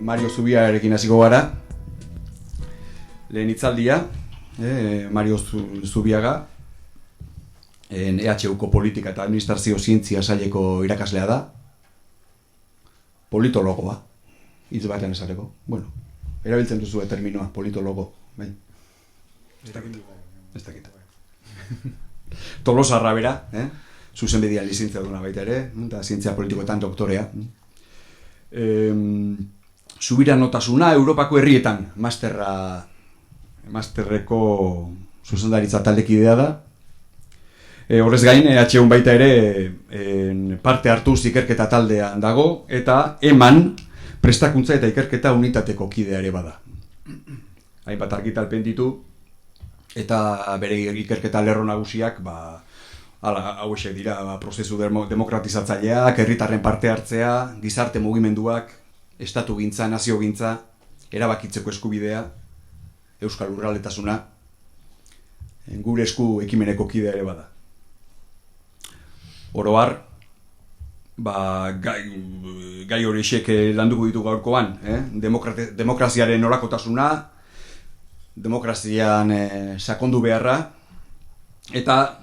Mario Zubiarekin hasiko gara. Lehen hitzaldia, Mario Zubiaga, EHUko Politika eta Administrazio Zientzia saileko irakaslea da. Politologoa, hitz batean esateko. Bueno, erabiltzen duzu terminoa, politologo. Bai. Ez dakit. Tolosarra bera, zuzenbidean lizentziaduna baita ere, eta zientzia politikoetan doktorea. Subiranotasuna Europako herrietan masterreko zuzendaritza taldekidea da. Horrez gain, EHUn baita ere parte hartuz ikerketa taldean dago, eta eman prestakuntza eta ikerketa unitateko kidea ere bada. Hainbat argitalpen ditu, eta bere ikerketa lerro nagusiak, hauexek dira, prozesu demokratizatzaileak, herritarren parte hartzea, gizarte mugimenduak, estatu gintza, nazio gintza, erabakitzeko eskubidea, euskal lurraldetasuna, gure esku ekimeneko kidea ere bada. Oro har, gai horiek landuko ditu gaurkoan, demokraziaren norakotasuna, demokrazian sakondu beharra, eta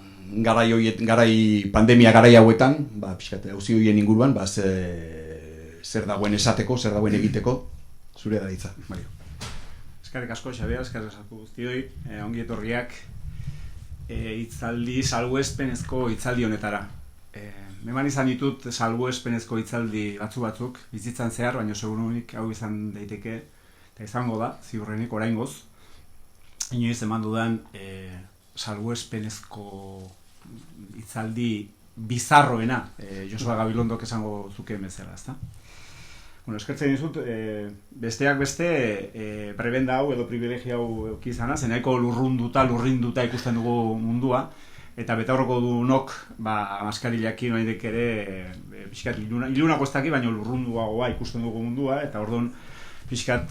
pandemia garai hauetan, auzi horien inguruan, zer dagoen esateko, zer dagoen egiteko, zure da hitza, Mario. Eskerrik asko, Xabier, eskerrik asko guztioi, ongi etorriak hitzaldi salbuespenezko hitzaldi honetara. Eman izan ditut salbuespenezko hitzaldi batzuk, bizitzan zehar, baina segurunik hau izan daiteke, eta izango da, ziurrenik oraingoz, inoiz eman dudan salbuespenezko hitzaldi bizarroena, Josua Gabilondok esango zukeen bezala, ezta? Bueno, eskertzen dizut, besteak beste, prebenda hau edo privilegia hau eukizana, zeneko lurrinduta ikusten dugu mundua, eta betaurroko dunok, maskarilakin oaindek ere, pixkat ilunako ez daki, baina lurrunduagoa ikusten dugu mundua, eta orduan pixkat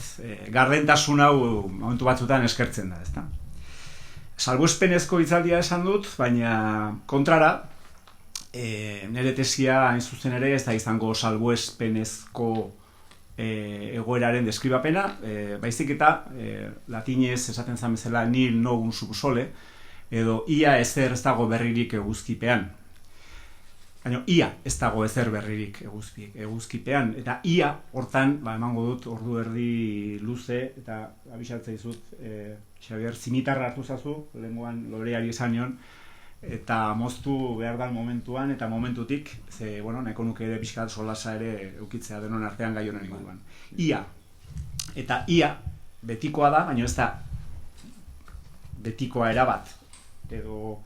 gardentasun hau momentu batzutan eskertzen da, ezta? Salbuespenezko hitzaldia esan dut, baina kontrara, nire tesia hain zuzen ere ez da izango salbuespenezko egoeraren deskribapena, baizik eta latinez esaten zan bezala nil novum sub sole, edo ia ezer ez dago berririk eguzkipean. Baina ia ez dago ezer berririk eguzkipean, eta ia hortan, emango dut ordu erdi luze, eta abixatzea dizut, Xabier, zimitarra hartu zazu, lehengoan loreari esan nion, eta moztu behar dan momentuan, eta momentutik, nahiko nuke ere pixkat solasa ere eukitzea denon artean gai honen inguruan. Ia. Eta ia betikoa da, baina ez da betikoa erabat, edo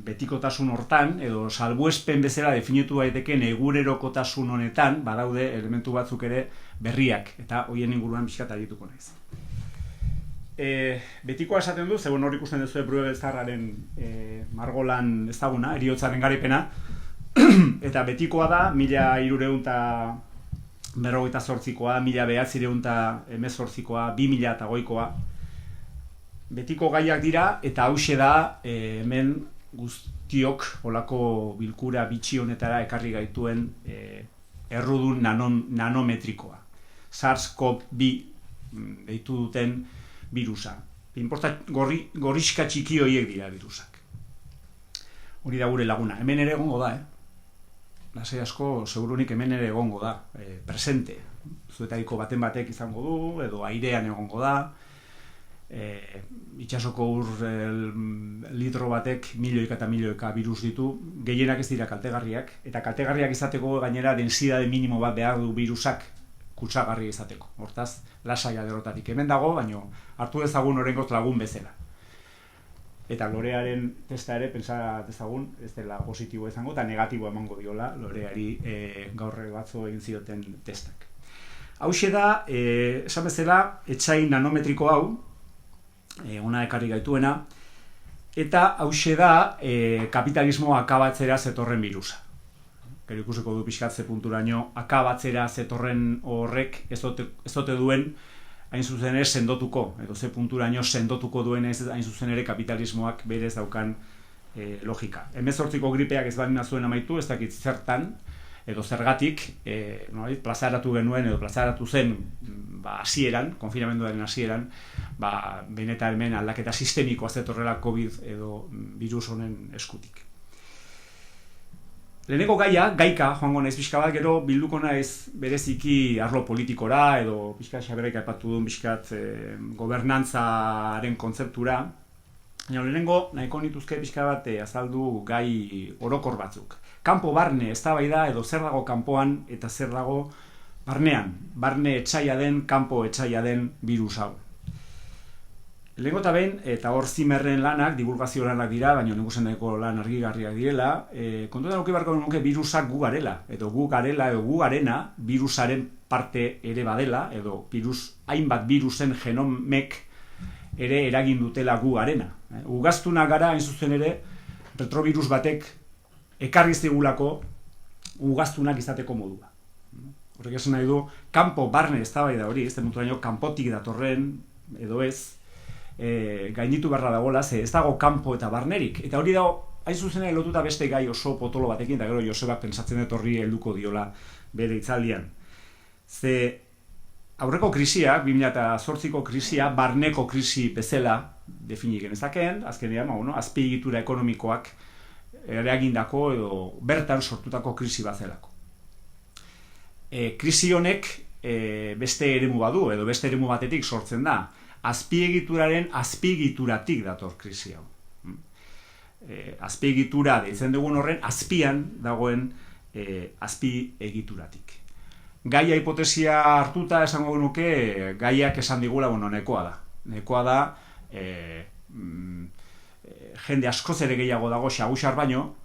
betikotasun hortan, edo salbuespen bezala definitu daiteken egunerokotasun honetan, badaude elementu batzuk ere berriak, eta hoien inguruan pixkat arituko naiz. Betikoa esaten du, zegoen hor ikusten duzue Bruegel Zaharraren margolan ezaguna, heriotzaren garaipena, eta betikoa da, 1348koa, 1918koa, 2008koa, betiko gaiak dira, eta hauxe da hemen guztiok olako bilkura bitxi honetara ekarri gaituen errudun nanometrikoa. SARS-CoV-2 deitu duten virusa. Gorriska txiki horiek dira virusak. Hori da gure laguna. Hemen ere egongo da, lasai asko, segurunik hemen ere egongo da, presente. Zuetariko baten batek izango du, edo airean egongo da, itxasoko ur litro batek milioika eta milioika virus ditu, gehienak ez dira kaltegarriak, eta kaltegarriak izateko gainera densidade minimo bat behar du virusak kutsagarri izateko. Hortaz, lasaia derrotatik hemen dago, baina hartu dezagun oraingoz lagun bezala. Eta lorearen testa ere, pentsa dezagun, ez dela positibo izango, eta negatibo emango diola loreari gaur batzu egin zioten testak. Hauxe da, esan bezala, etsai nanometriko hau, ona ekarri gaituena, eta hauxe da kapitalismoa akabatzera zetorren virusa. Gero ikusiko du pixkatze punturaino akabatzera zetorren horrek ez dote duen hain zuzen ere sendotuko, edo ze punturaino sendotuko duen hain zuzen ere kapitalismoak berez daukan logika. 18ko gripeak ez badina zuen amaitu, ez dakit zertan, edo zergatik, plazaratu genuen edo plazaratu zen hasieran, konfinamenduaren hasieran, benetan hemen aldaketa sistemikoa zetorrela COVID edo virus honen eskutik. Lehenengo gaika joango naiz pixka bat, gero bilduko naiz bereziki arlo politikora, edo pixka Xabierrek aipatu duen pixkat gobernantzaren kontzeptura. Lehenengo nahiko nituzke pixka bat azaldu gai orokor batzuk. Kanpo barne eztabaida edo zer dago kanpoan eta zer dago barnean. Barne etsaia den, kanpo etsaia den birus hau. Lehenengo eta behin, eta hor Zimmerren lanak, divulgazio lanak dira, baina neguzen nahiko lan argigarriak direla, kontuetan auki barko nuke virusak gu garela, edo gu garena, virusaren parte ere badela, edo hainbat virusen genomek ere eragin dutela gu garena. Ugaztuna gara, hain zuzen ere, retrovirus batek ekarri zigulako ugaztunak izateko modua. Horrek esan nahi du, kanpo barne eztabaida hori, ez denuturaino kanpotik datorren, edo ez, gainditu beharra dagoela, ez dago kanpo eta barnerik. Eta hori dago, hain zuzen lotuta beste gai oso potolo batekin, eta gero Josebak pentsatzen dut horri helduko diola bere hitzaldian. Ze aurreko krisia, 2008ko krisia, barneko krisi bezala definik genezakeen, azkenean, azpiegitura ekonomikoak eragindako edo bertan sortutako krisi bat zelako. Krisi honek beste eremu badu, edo beste eremu batetik sortzen da, azpiegituraren azpiegituratik dator krisi hau. Azpiegitura deitzen dugun horren azpian dagoen azpiegituratik. Gaia hipotesia hartuta esango genuke, gaiak esan digula, nekoa da. Nekoa da, jende askoz ere gehiago dago xagusar baino,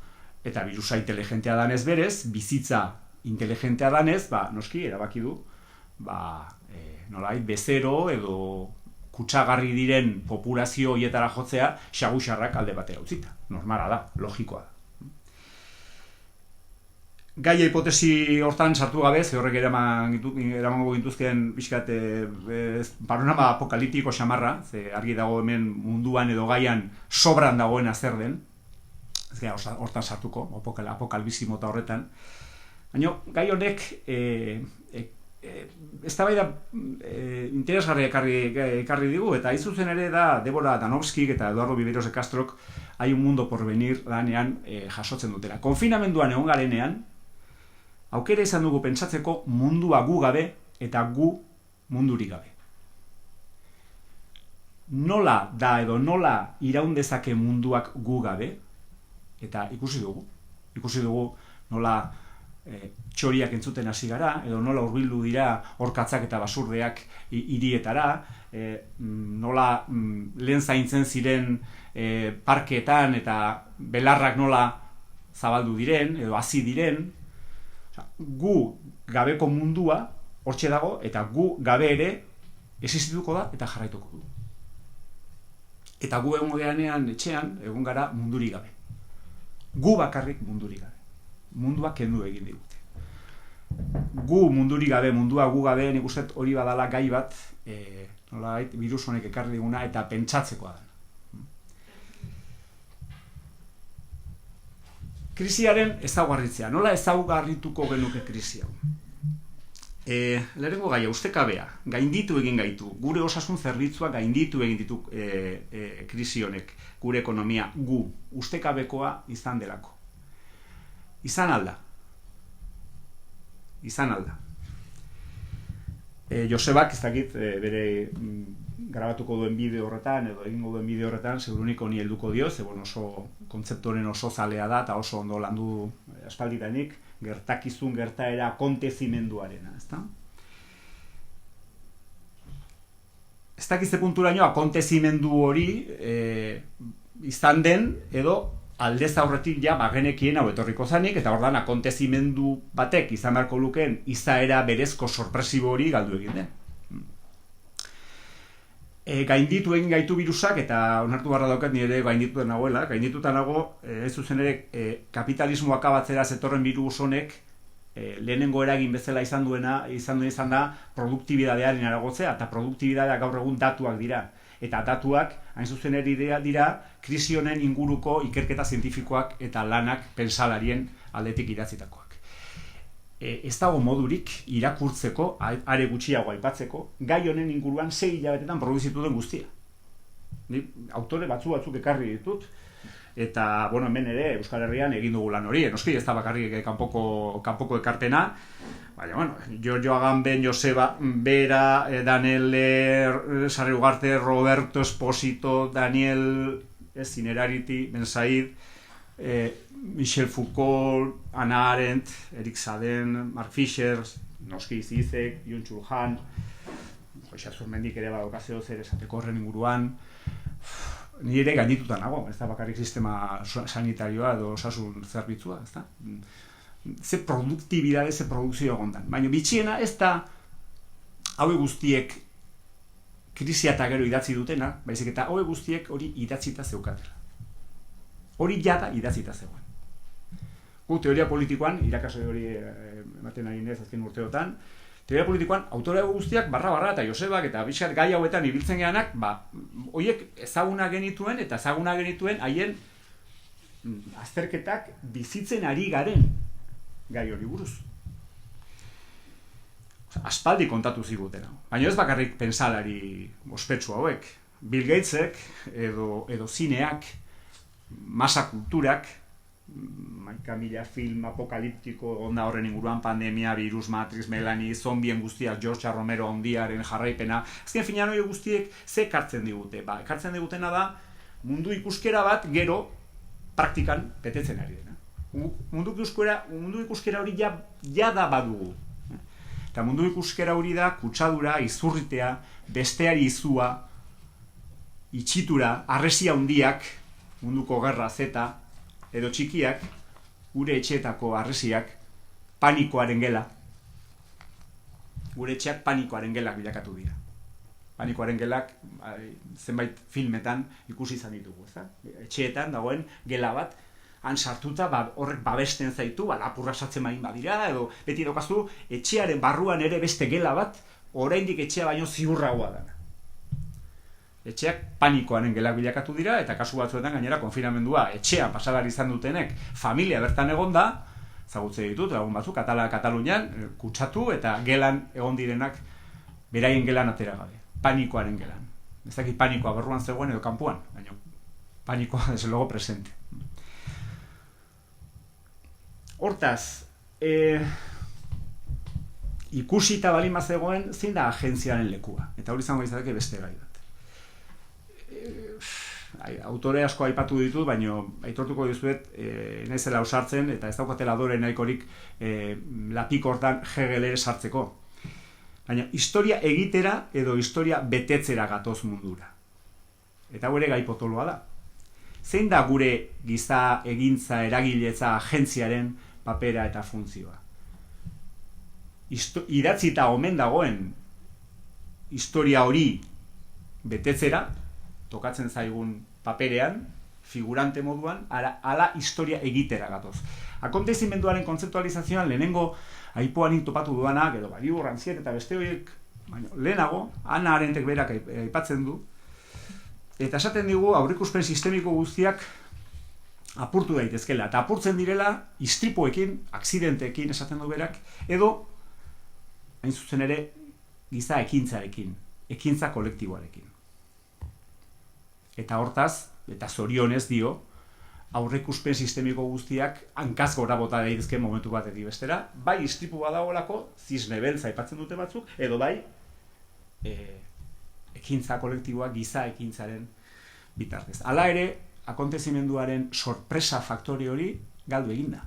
eta birusa inteligentea danez berez, bizitza inteligentea danez, noski, erabaki du, nolait, bezero edo kutsagarri diren populazio hietara jotzea xagusarrak alde batera utzita. Normala da, logikoa da. Gaia hipotesi hortan sartu gabe, ze horrek eramango gintuzken pixkat panorama apokaliptiko xamarra, ze argi dago hemen munduan edo gaian sobran dagoena zer den, ez gara hortan sartuko, apokalipsimo eta horretan. Baina gai honek eztabaida interesgarria ekarri digu, eta izuzen ere da Débora Danovskik eta Eduardo Viveros de Castrok Hay un mundo por venir lanean jasotzen dutela. Konfinamenduan egon garenean, aukera izan dugu pentsatzeko mundua gu gabe eta gu mundurik gabe. Nola da edo nola iraun dezake munduak gu gabe, eta ikusi dugu nola txoriak entzuten hasi gara, edo nola hurbildu dira orkatzak eta basurdeak hirietara, nola lehen zaintzen ziren parkeetan eta belarrak nola zabaldu diren, edo hasi diren. Gu gabeko mundua hortxe dago, eta gu gabe ere existituko da eta jarraituko du. Eta gu egon geanean etxean, egon gara mundurik gabe. Gu bakarrik mundurik gabe. Mundua kendu egin digute. Gu mundurik gabe, mundua gu gabe, nik uste hori badala gai bat, nolabait virus honek ekarri diguna eta pentsatzekoa da. Krisiaren ezaugarritzea. Nola ezaugarrituko genuke krisi hau? Lehenengo gaia, ustekabea, gainditu egin gaitu. Gure osasun zerbitzua gainditu egin ditu krisi honek, gure ekonomia, gu, ustekabekoa izan delako. Izan alda. Josebak, ez dakit, bere grabatuko duen bideo horretan, edo egingo duen bideo horretan, segurunik honi helduko dio, ze oso kontzeptoren oso zalea da, eta oso ondo landu aspalditanik, gertakizun gertaera akontezimenduarena, ezta? Ez dakizte punturaino akontezimendu hori izan den, edo aldez aurretik ja bagenekien hau etorriko zanik, eta ordan akontezimendu batek izan beharko lukeen izaera berezko sorpresibo hori galdu egin den. Gainditu egin gaitu virusak, eta onartu barra daukat nire gaindituta nagoela, ez zuzen ere kapitalismo akabatzera zetorren virus honek lehenengo eragin bezala izan da produktibidadearen aragotzea, eta produktibidadea gaur egun datuak dira. Eta datuak, hain zuzen ere dira, krisi honen inguruko ikerketa zientifikoak eta lanak pentsalarien aldetik idatzitakoak. ez dago modurik irakurtzeko, are gutxiago aipatzeko, gai honen inguruan 6 hilabetetan produzitu den guztia. Ni autore batzuk ekarri ditut, eta, bueno, hemen ere Euskal Herrian egin dugu lan hori, noski ez da bakarrik kanpoko ekarpena, baina, bueno, Giorgio Agamben, Joseba Bera, Daniel Sarri Ugarte, Roberto Esposito, Daniel Zinerarity, Ben Said, Michel Foucault, Hannah Arendt, Erik Saden, Mark Fisher, noski Zizek, Yun Chul Han, Josia Zurmendik ere badokazeo zer esateko horren inguruan. Ni ere gaindituta nago, ez da bakarrik sistema sanitarioa edo osasun zerbitzua, ez da? Ze produktibidade, ze produkzio egondan. Baina bitxiena ez da haue guztiek krisia eta gero idatzi dutena, baizik eta haue guztiek hori idatzita zeukatela. Hori jada idatzita zegoen. Gu teoria politikoan, irakasle hori ematen ari nez azken urteotan, teoria politikoan autore guztiak barra eta Josebak eta Bizkat gai hauetan ibiltzen geanak, horiek ezaguna genituen eta ezaguna genituen haien azterketak bizitzen ari garen gai hori buruz. Aspaldi kontatu ziguten hau. Baina ez bakarrik pensalari ospetsu hauek. Bill Gatesek edo zineak, masa kulturak, maika mila film apokaliptiko onda horren inguruan, pandemia, virus, Matrix, Melanie, zombien guztiak, George Romero handiaren jarraipena. Azken finean hori guztiek ze ekartzen digute? Ekartzen digutena da mundu ikuskera bat gero praktikan betetzen ari dena. Mundu ikuskera hori jada badugu. Eta mundu ikuskera hori da kutsadura, izurritea, besteari izua, itxitura, harresia handiak, munduko gerra zeta, edo txikiak, gure etxeetako harresiak, panikoaren gela. Gure etxeak panikoaren gelak bilakatu dira. Panikoaren gelak zenbait filmetan ikusi izan ditugu, ezta? Etxeetan dagoen gela bat, han sartuta horrek babesten zaitu, lapurra sartzen badin badira, edo beti daukazu etxearen barruan ere beste gela bat, oraindik etxea baino ziurragoa dana. Etxeak panikoaren gelak bilakatu dira, eta kasu batzuetan gainera konfinamendua etxean pasagar izan dutenek familia bertan egonda, ezagutze ditut, lagun batzuk, Katalunian, kutsatu eta gelan egon direnak beraien gelan atera gabe. Panikoaren gelan. Ez dakit panikoa barruan zegoen edo kanpoan, baina panikoa desde luego presente. Hortaz, ikusita balin bazegoen zein da agentziaren lekua. Eta hori izango izateke beste gai bat. Autore asko aipatu ditut, baina aitortuko dizuet naizela ausartzen eta ez daukatela dore nahikorik lapik hortan Hegel ere sartzeko. Baina historia egitera edo historia betetzera gatoz mundura. Eta hau ere gai potoloa da. Zein da gure giza egintza, eragiletza, agentziaren papera eta funtzioa? Idatzita omen dagoen historia hori betetzera, tokatzen zaigun paperean, figurante moduan, ala historia egitera gatoz. Akontezimenduaren kontzeptualizazioan lehenengo aipoanik topatu duanak, edo Baliu Rantziet eta beste horiek, lehenago, Hannah Arendtek berak aipatzen du, eta esaten digu aurreikuspen sistemiko guztiak apurtu daitezkela, eta apurtzen direla istripuekin, aksidenteekin esaten du berak, edo, hain zuzen ere, giza ekintzarekin, ekintza kolektiboarekin. Eta hortaz, eta zorionez dio, aurreikuspen sistemiko guztiak hankaz gora bota daitezke momentu batetik bestera, bai istripu badagoelako, zisne beltza aipatzen dute batzuk, edo bai ekintza kolektiboa giza ekintzaren bitartez. Hala ere, akontezimenduaren sorpresa faktore hori galdu eginda.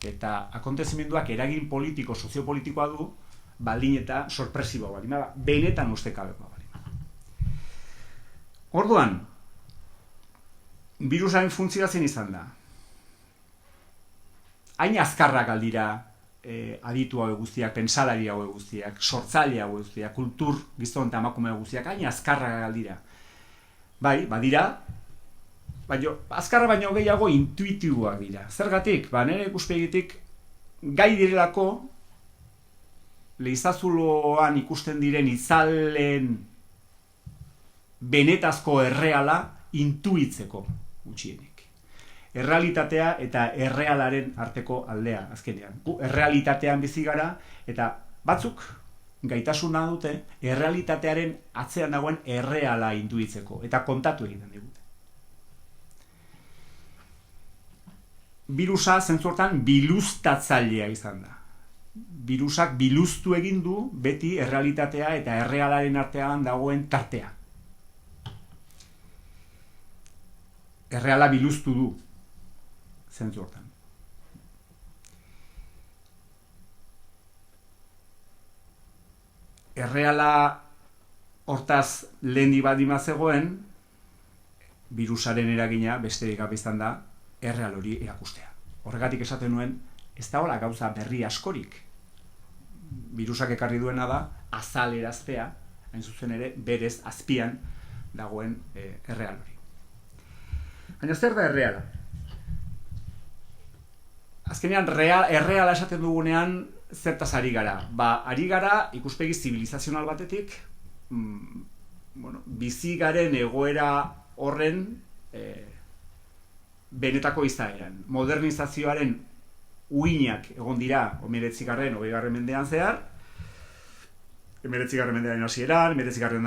Eta akontezimenduak eragin politiko, soziopolitikoa du, baldin eta sorpresiboa baldin bada, benetan ustekabekoa baldin. Orduan, birusaren funtzioa zein izan da? Hain azkarrak aldira aditu hau guztiak, pensalari hau guztiak, sortzaile hau guztiak, kultur gizon eta emakume guztiak, hain azkarrak aldira. Bai, badira, azkarra baino gehiago intuitiboak dira. Zergatik, nire ikuspegitik, gai direlako, leizazuloan ikusten diren itzalen benetazko erreala intuitzeko gutxienik. errealitatea eta errealaren arteko aldea, azkenean. Gu errealitatean bizi gara, eta batzuk gaitasuna dute errealitatearen atzean dagoen erreala intuitzeko, eta kontatu egiten digute. Birusa zentzu hortan biluztatzailea izan da. Birusak biluztu egin du beti errealitatea eta errealaren artean dagoen tartea. Erreala biluztu du zentzu hortan. Erreala hortaz lehendi badima zegoen, birusaren eragina besterik gabe izan da erreal hori erakustea. Horregatik esaten nuen, ez da hola gauza berri askorik. Birusak ekarri duena da azaleraztea, hain zuzen ere, berez azpian dagoen erreal hori. Baina zer da erreala? Azkenean, erreala esaten dugunean zertaz ari gara. Ari gara ikuspegi zibilizazional batetik, bizi garen egoera horren benetako izaeran. Modernizazioaren uinak egon dira 19. mendean zehar, 19. mendearen hasieran, 19.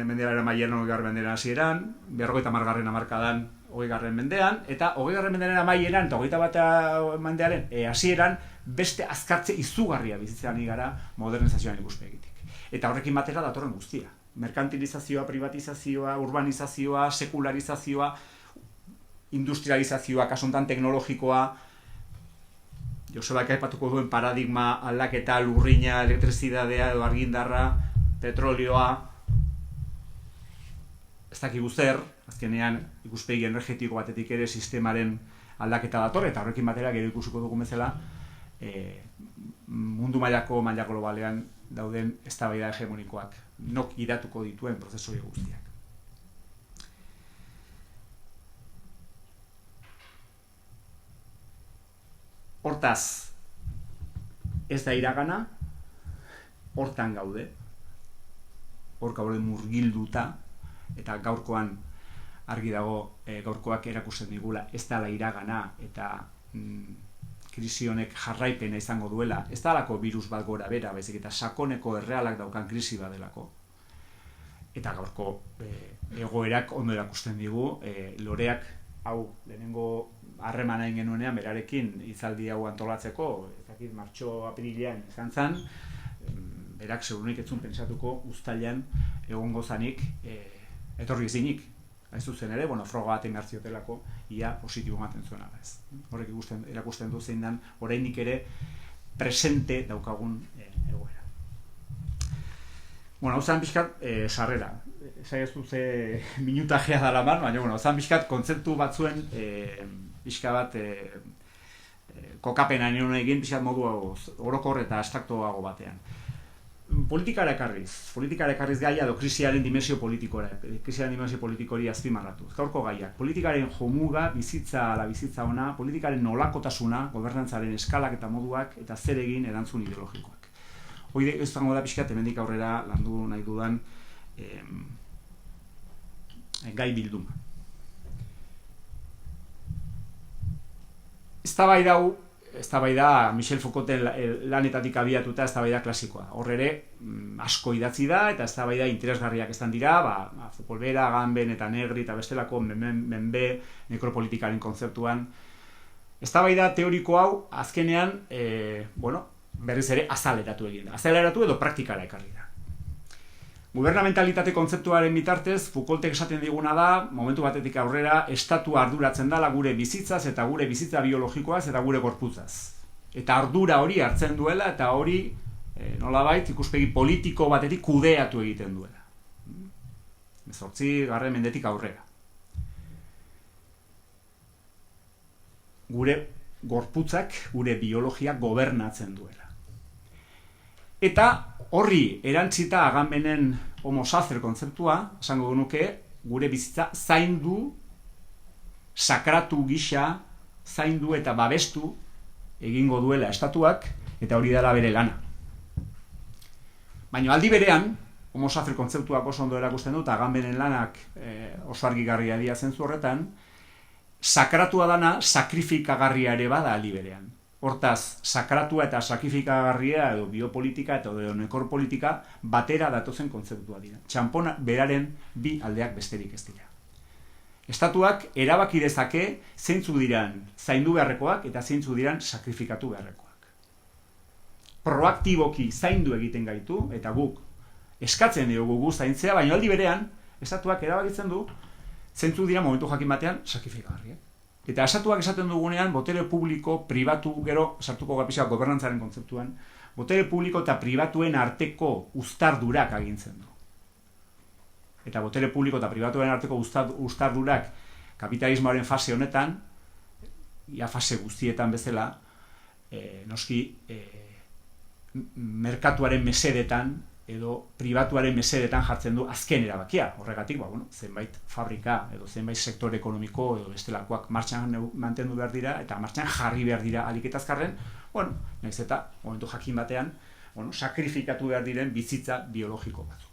mendearen amaieran 20. mendearen hasieran, 50. hamarkadan 20. mendean, eta 20. mendearen amaieran eta 21. mendearen hasieran beste azkartze izugarria bizitzen gara modernizazioaren ikuspegitik. Eta horrekin batera datorren guztia. Merkantilizazioa, privatizazioa, urbanizazioa, sekularizazioa, industrializazioa, kasuntan teknologikoa, Josebak aipatuko duen paradigma aldaketa, lurrina, elektrizidadea edo argindarra, petrolioa, ez dakigu zer, azkenean ikuspegi energetiko batetik ere sistemaren aldaketa dator, eta horrekin batera gero ikusiko dugu bezala mundu maila globalean dauden eztabaida hegemonikoak, nok idatuko dituen prozesu guztiak. Hortaz, ez da iragana, hortan gaude, hor gaude murgilduta, eta gaurkoan argi dago gaurkoak erakusten digula ez dela iragana eta krisi honek jarraipena izango duela, ez dalako virus bat gora bera, baizik eta sakoneko errealak daukan krisi badelako. Eta gaurko egoerak ondo erakusten digu, loreak hau lehenengo harremana egin genuenean berarekin hitzaldi hau antolatzeko, ezakit martxo apirilean izan zen, berak segurunik etzun pentsatuko uztailean egongo zanik etorri ezinik. Ez zuzen ere, froga baten hartziotelako ia positibo ematen zuena da ez. Horrek erakusten du zein dan oraindik ere presente daukagun egoera. Hau zan pixkat sarrera. Zaiaztu ze minutajea dala man, baina zan pixkat kontzeptu batzuen pixka bat kokapena nire egin pixkat modu orokor eta abstraktoago batean. Politikara ekarriz gaia edo krisiaren dimensio politikori azpimarratuz. Gaurko gaiak, politikaren jomuga, bizitza ona, politikaren nolakotasuna, gobernantzaren eskalak eta moduak, eta zer egin erantzun ideologikoak. Hoi izango da pixkat hemendik aurrera landu nahi dudan gai bilduma. Eztabaida Michel Foucaulten lanetatik abiatuta eztabaida klasikoa. Hor ere asko idatzi da eta eztabaida interesgarriak izan dira, Foucault bera, Agamben eta Negri eta bestelako menbe nekropolitikaren kontzeptuan. Eztabaida teoriko hau azkenean berriz ere azaleratu egin da. Azaleratu edo praktikara ekarri da. Gubernamentalitate kontzeptuaren bitartez, Foucaultek esaten diguna da, momentu batetik aurrera, estatua arduratzen dela gure bizitzaz eta gure bizitza biologikoaz eta gure gorputzaz. Eta ardura hori hartzen duela eta hori, nolabait, ikuspegi politiko batetik kudeatu egiten duela. 18. mendetik aurrera. Gure gorputzak, gure biologia gobernatzen duela. Eta horri erantzita Agambenen homo sacer kontzeptua, esango genuke, gure bizitza zaindu, sakratu gisa, zaindu eta babestu egingo duela estatuak, eta hori dela bere lana. Baina aldi berean, homo sacer kontzeptuak oso ondo erakusten dut, Agambenen lanak oso argigarria dira zentzu horretan, sakratua dana sakrifikagarria ere bada aldi berean. Hortaz, sakratua eta sakrifikagarria edo biopolitika eta edo nekorpolitika batera datozen kontzeptua dira. Txanpon beraren bi aldeak besterik ez dira. Estatuak erabaki dezake zeintzuk diran zaindu beharrekoak eta zeintzuk diran sakrifikatu beharrekoak. Proaktiboki zaindu egiten gaitu eta guk eskatzen diogu gu zaintzea, baina aldi berean estatuak erabakitzen du zeintzuk dira momentu jakin batean sakrifikagarriak. Eta estatuak esaten dugunean, botere publiko, pribatu, gero, sartuko gapisa gobernantzaren kontzeptuan, botere publiko eta pribatuen arteko uztardurak agintzen du. Eta botere publiko eta pribatuen arteko uztardurak kapitalismoaren fase honetan, ia fase guztietan bezala, noski, merkatuaren mesedetan, edo pribatuaren mesedetan jartzen du azken erabakia. Horregatik, zenbait fabrika edo zenbait sektore ekonomiko edo bestelakoak martxan mantendu behar dira eta martxan jarri behar dira ahalik eta azkarren, nahiz eta momentu jakin batean, sakrifikatu behar diren bizitza biologiko batzuk.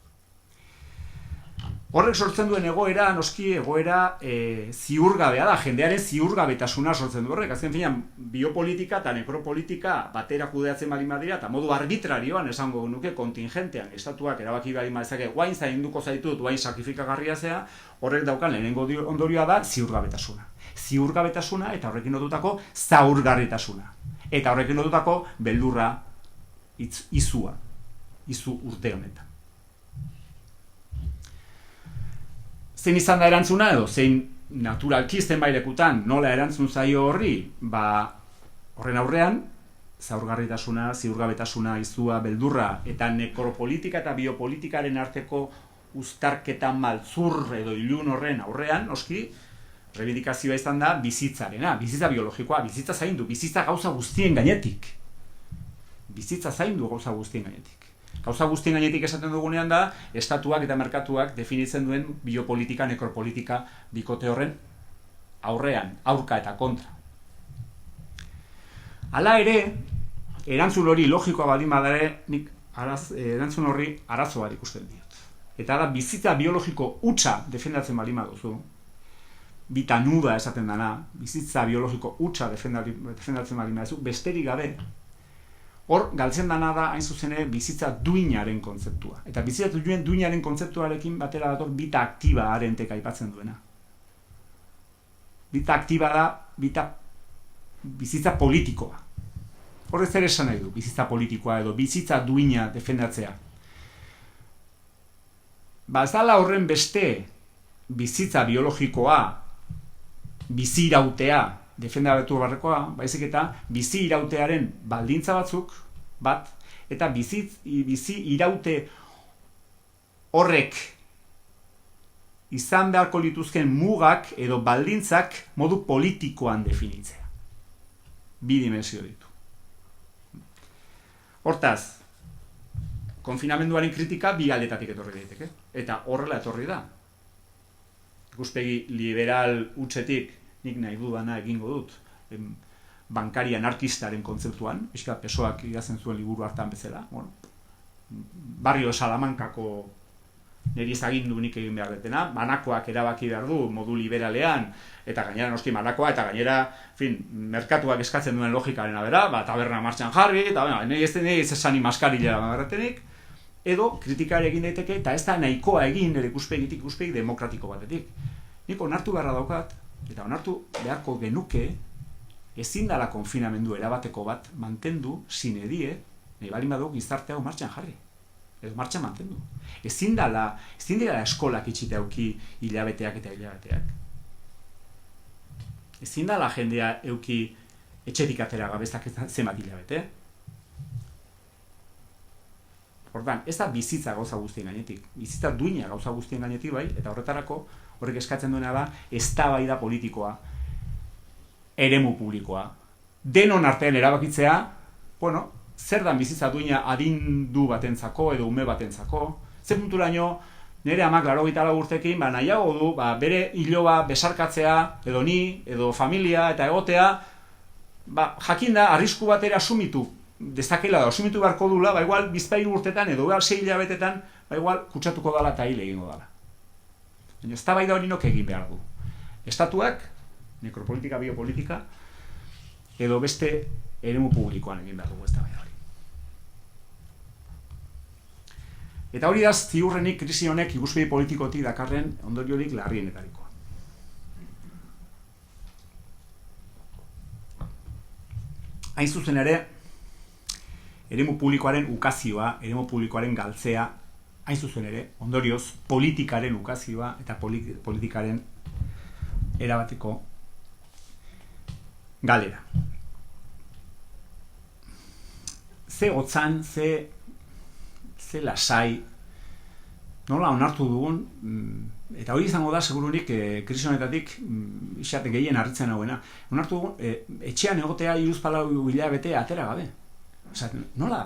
Horrek sortzen duen egoera, noski egoera ziurgabea da, jendearen ziurgabetasuna sortzen du horrek. Azken finean, biopolitika eta nekropolitika batera kudeatzen baldin badira, eta modu arbitrarioan esango nuke kontingentean, estatuak erabaki baldin badezake, guain zainduko zaitut, guain sakrifikagarria zea, horrek daukan lehenengo ondorioa da ziurgabetasuna. Ziurgabetasuna eta horrekin lotutako zaurgarritasuna. Eta horrekin lotutako beldurra izu urte honetan. Zein izan da erantzuna edo, zein naturalki zenbailekutan nola erantzun zaio horri, horren aurrean, zaurgarritasuna, ziurgabetasuna, izua, beldurra, eta nekropolitika eta biopolitikaren arteko uztarketa maltzur edo ilun horren aurrean, noski, reivindikazioa izan da bizitzarena, bizitza biologikoa, bizitza zaindu, bizitza gauza guztien gainetik. Bizitza zaindu gauza guztien gainetik. Gauza guztien gainetik esaten dugunean da, estatuak eta merkatuak definitzen duen biopolitika, nekropolitika bikote horren aurrean, aurka eta kontra. Hala ere, erantzun hori logikoa baldin badare, nik erantzun horri arazo bat ikusten diot. Eta da, bizitza biologiko hutsa defendatzen baldin baduzu, bitanuda esaten dana, bizitza biologiko hutsa defendatzen baldin baduzu, besterik gabe, hor, galtzen dana da, hain zuzene, bizitza duinaren kontzeptua. Eta bizitza duinaren kontzeptuarekin batera dator bita aktiba arentek aipatzen duena. Bita aktiba da, bizitza politikoa. Horrez ere esan nahi du, bizitza politikoa edo bizitza duina defendatzea. Ez dala horren beste bizitza biologikoa, bizi irautea, defendatu barrekoa, baizik eta bizi irautearen baldintza batzuk, eta bizi iraute horrek izan beharko lituzken mugak edo baldintzak modu politikoan definitzea. Bi dimensio ditu. Hortaz, konfinamenduaren kritika bi aldetatik etorri daiteke, eta horrela etorri da. Ikuspegi liberal hutsetik nik nahi dudana egingo dut, bankari anarkistaren kontzeptuan, PSOEak idazten zuen liburu hartan bezala, barrio Salamankako niri ezagindu nik egin behar detena, banakoak erabaki behar du modu liberalean, eta gainera noski banakoa, eta gainera, merkatuak eskatzen duen logikaren abera, taberna martxan jarri, eta niri ez esani maskarila bagarretenik, edo kritikari egin daiteke, eta ez da nahikoa egin nire ikuspegi demokratiko batetik. Nik onartu beharra daukat, eta onartu beharko genuke, ezin dala konfinamendu erabateko bat mantendu, sine die, nahi balin badu gizarte hau martxan jarri. Edo martxan mantendu. Ezin dela eskolak itxite auki hilabeteak eta hilabeteak. Ezin dela jendea euki etxetik atera gabezak zenbat hilabete. Ordan, ez da bizitza gauza guztien gainetik. Bizitza duina gauza guztien gainetik bai, eta horretarako horrek eskatzen duena da eztabaida politikoa, eremu publikoa. Denon artean erabakitzea, zer da bizitza duina adindu batentzako edo ume batentzako, zer punturaino nire amak 84 urtekin nahiago du bere hiloba besarkatzea edo ni, edo familia eta egotea, jakinda arrisku batera asumitu dezakela da, asumitu beharko dula, igual bizpairu urtetan edo 6 hilabetetan, igual kutsatuko dala eta hil egingo dala. Baina eztabaida hori nok egin behar du. Estatuak, nekropolitika, biopolitika, edo beste eremu publikoan egin behar dugu eztabaida hori. Eta hori da ziurrenik krisi honek ikuspegi politikotik dakarren ondoriorik larrienetarikoa. Hain zuzen ere, eremu publikoaren ukazioa, eremu publikoaren galtzea, hain zuzen ere, ondorioz, politikaren ukazioa eta politikaren erabateko galera. Ze hotzan, ze lasai, nola onartu dugun, eta hori izango da, segurunik, krisi honetatik, isate gehien harritzen hauena, onartu dugun, etxean egotea 3-4 hilabete atera gabe. Osa, nola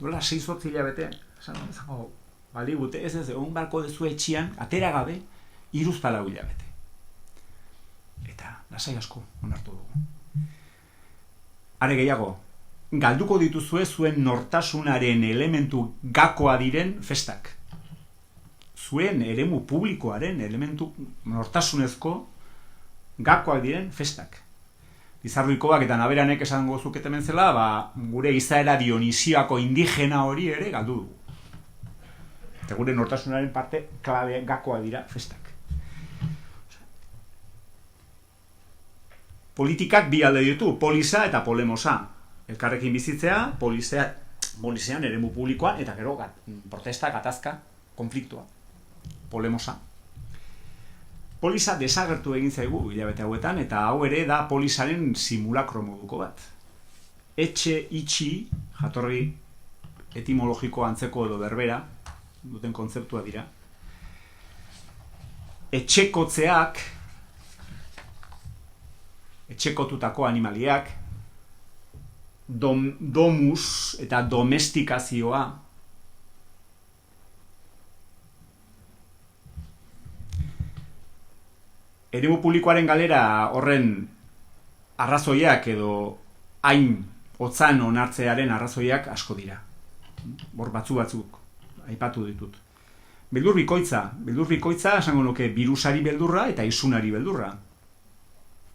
6-8 hilabete, izango, bali gute, ez, egon barko dezu etxean, atera gabe, 3-4 hilabete. Eta, lasai asko onartu dugu. Are gehiago, galduko dituzue zuen nortasunaren elementu gakoa diren festak. Zuen eremu publikoaren elementu nortasunezko gakoak diren festak. Lizarruikoak eta Naberanek esango zuketemen zela, gure izaera Dionisiako indigena hori ere galdu dugu. Eta gure nortasunaren parte klabe gakoa dira festak. Politikak bi alde ditu, polisa eta polemosa. Elkarrekin bizitzea, polisean eremu publikoan, eta gero protesta, gatazka, konfliktua. Polemosa. Polisa desagertu egin zaigu hilabete hauetan, eta hau ere da polisaren simulakro moduko bat. Etxe itxi, jatorri etimologiko antzeko edo berbera, duten kontzeptua dira. Etxekotzeak, etxekotutako animaliak, domus eta domestikazioa, eremu publikoaren galera horren arrazoiak edo hain hotzan onartzearen arrazoiak asko dira. Hor batzuk aipatu ditut. Beldur bikoitza esango nuke birusari beldurra eta isunari beldurra.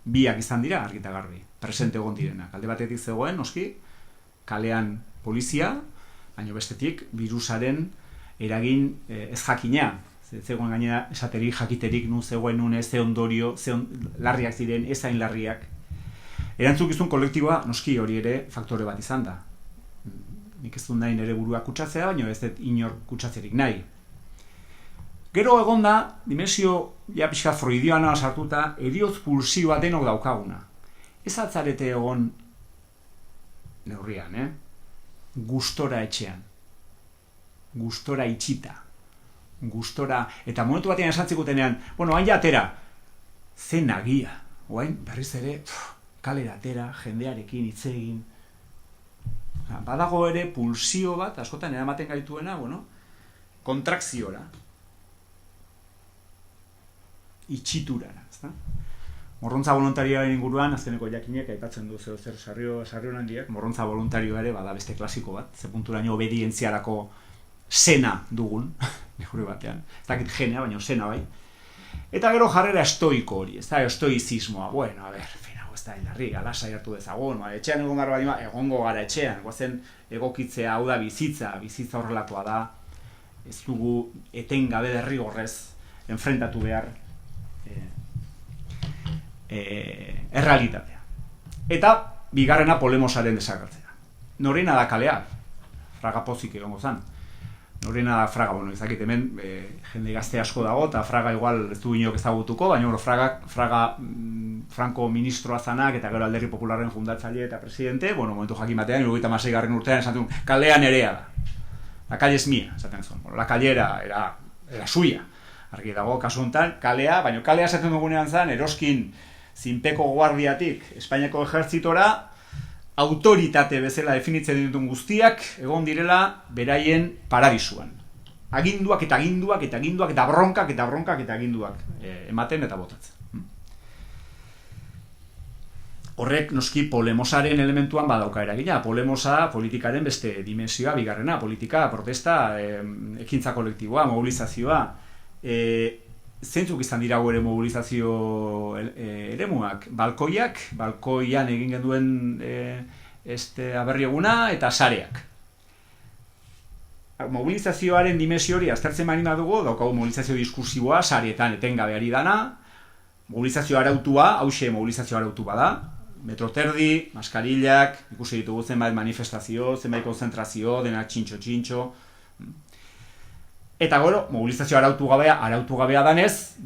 Biak izan dira argi eta garbi, presente egon direnak. Alde batetik zegoen, noski, kalean polizia, baina bestetik birusaren eragin ez jakina. Zegoen gainera esaterik, jakiterik, nun zegoen, nun ez, ze ondorio, larriak ziren, ez hain larriak. Erantzukizun kolektiboa, noski hori ere faktore bat izan da. Nik ez dut nahi nire burua kutsatzea, baina ez dut inor kutsatzerik nahi. Gero egon da, dimensio ja pixka freudiana sartuta, heriotz pulsioa denok daukaguna. Ez atzarete egon neurrian, gustora etxean, gustora itxita, gustora, eta momentu batean esantzikutenean, hain ja atera, zen nagia, oain berriz ere, kalera atera, jendearekin hitz egin. Badago ere pulsio bat, askotan eramaten gaituena, kontrakziora, itxiturara, ezta? Morrontza voluntarioaren inguruan, azkeneko jakinek aipatzen du zer sarrion handiak, morrontza voluntarioa ere bada beste klasiko bat, ze punturaino obedientziarako sena dugun, gure batean, ez dakit genea, baina sena bai. Eta gero jarrera estoiko hori, ez da, estoizismoa, ez da, hilarri, galasa hartu dezagun, etxean egon gara badima, egongo gara etxean, guazen egokitzea, hau da bizitza horrelakoa da, ez dugu etengabe derrigorrez enfrentatu behar errealitatea. Eta bigarrena polemosaren desagertzea. Norena da kalea, fraga pozik egongo zan. Norena da fraga, ezakit hemen jende gazte asko dago, eta fraga igual ez du inok ezagutuko, baina fraga Franco ministroa zanak, eta gero Alderdi Popularren fundatzaile eta presidente, momentu jakin batean, 76. urtean esan duen, kalea nerea da. La calle es mía, esaten zuen. La calle era suya. Argi dago, kasu honetan, kalea, baina kalea esaten dugunean zan, eroskin zinpeko guardiatik Espainiako ejertzitora, autoritate bezala definitzen dituen guztiak egon direla beraien paradisuan. Aginduak eta aginduak eta aginduak eta bronkak eta bronkak eta aginduak ematen eta botatzen. Horrek noski polemosaren elementuan badauka eragina. Polemosa politikaren beste dimensioa bigarrena, politika, protesta, ekintza kolektiboa, mobilizazioa. zeintzuk izan dira gure mobilizazio eremuak? Balkoian egin genduen aberri eguna eta sareak. Mobilizazioaren dimensio hori aztertzen bani badugu, daukagu mobilizazio diskursiboa, sareetan etengabe ari dana, mobilizazio arautua, hauxe mobilizazio arautu bada, metro terdi, maskarillak, ikusi ditugu zenbait manifestazio, zenbait konzentrazio, denak txintxo. Eta gero, mobilizazio arautu gabea danez,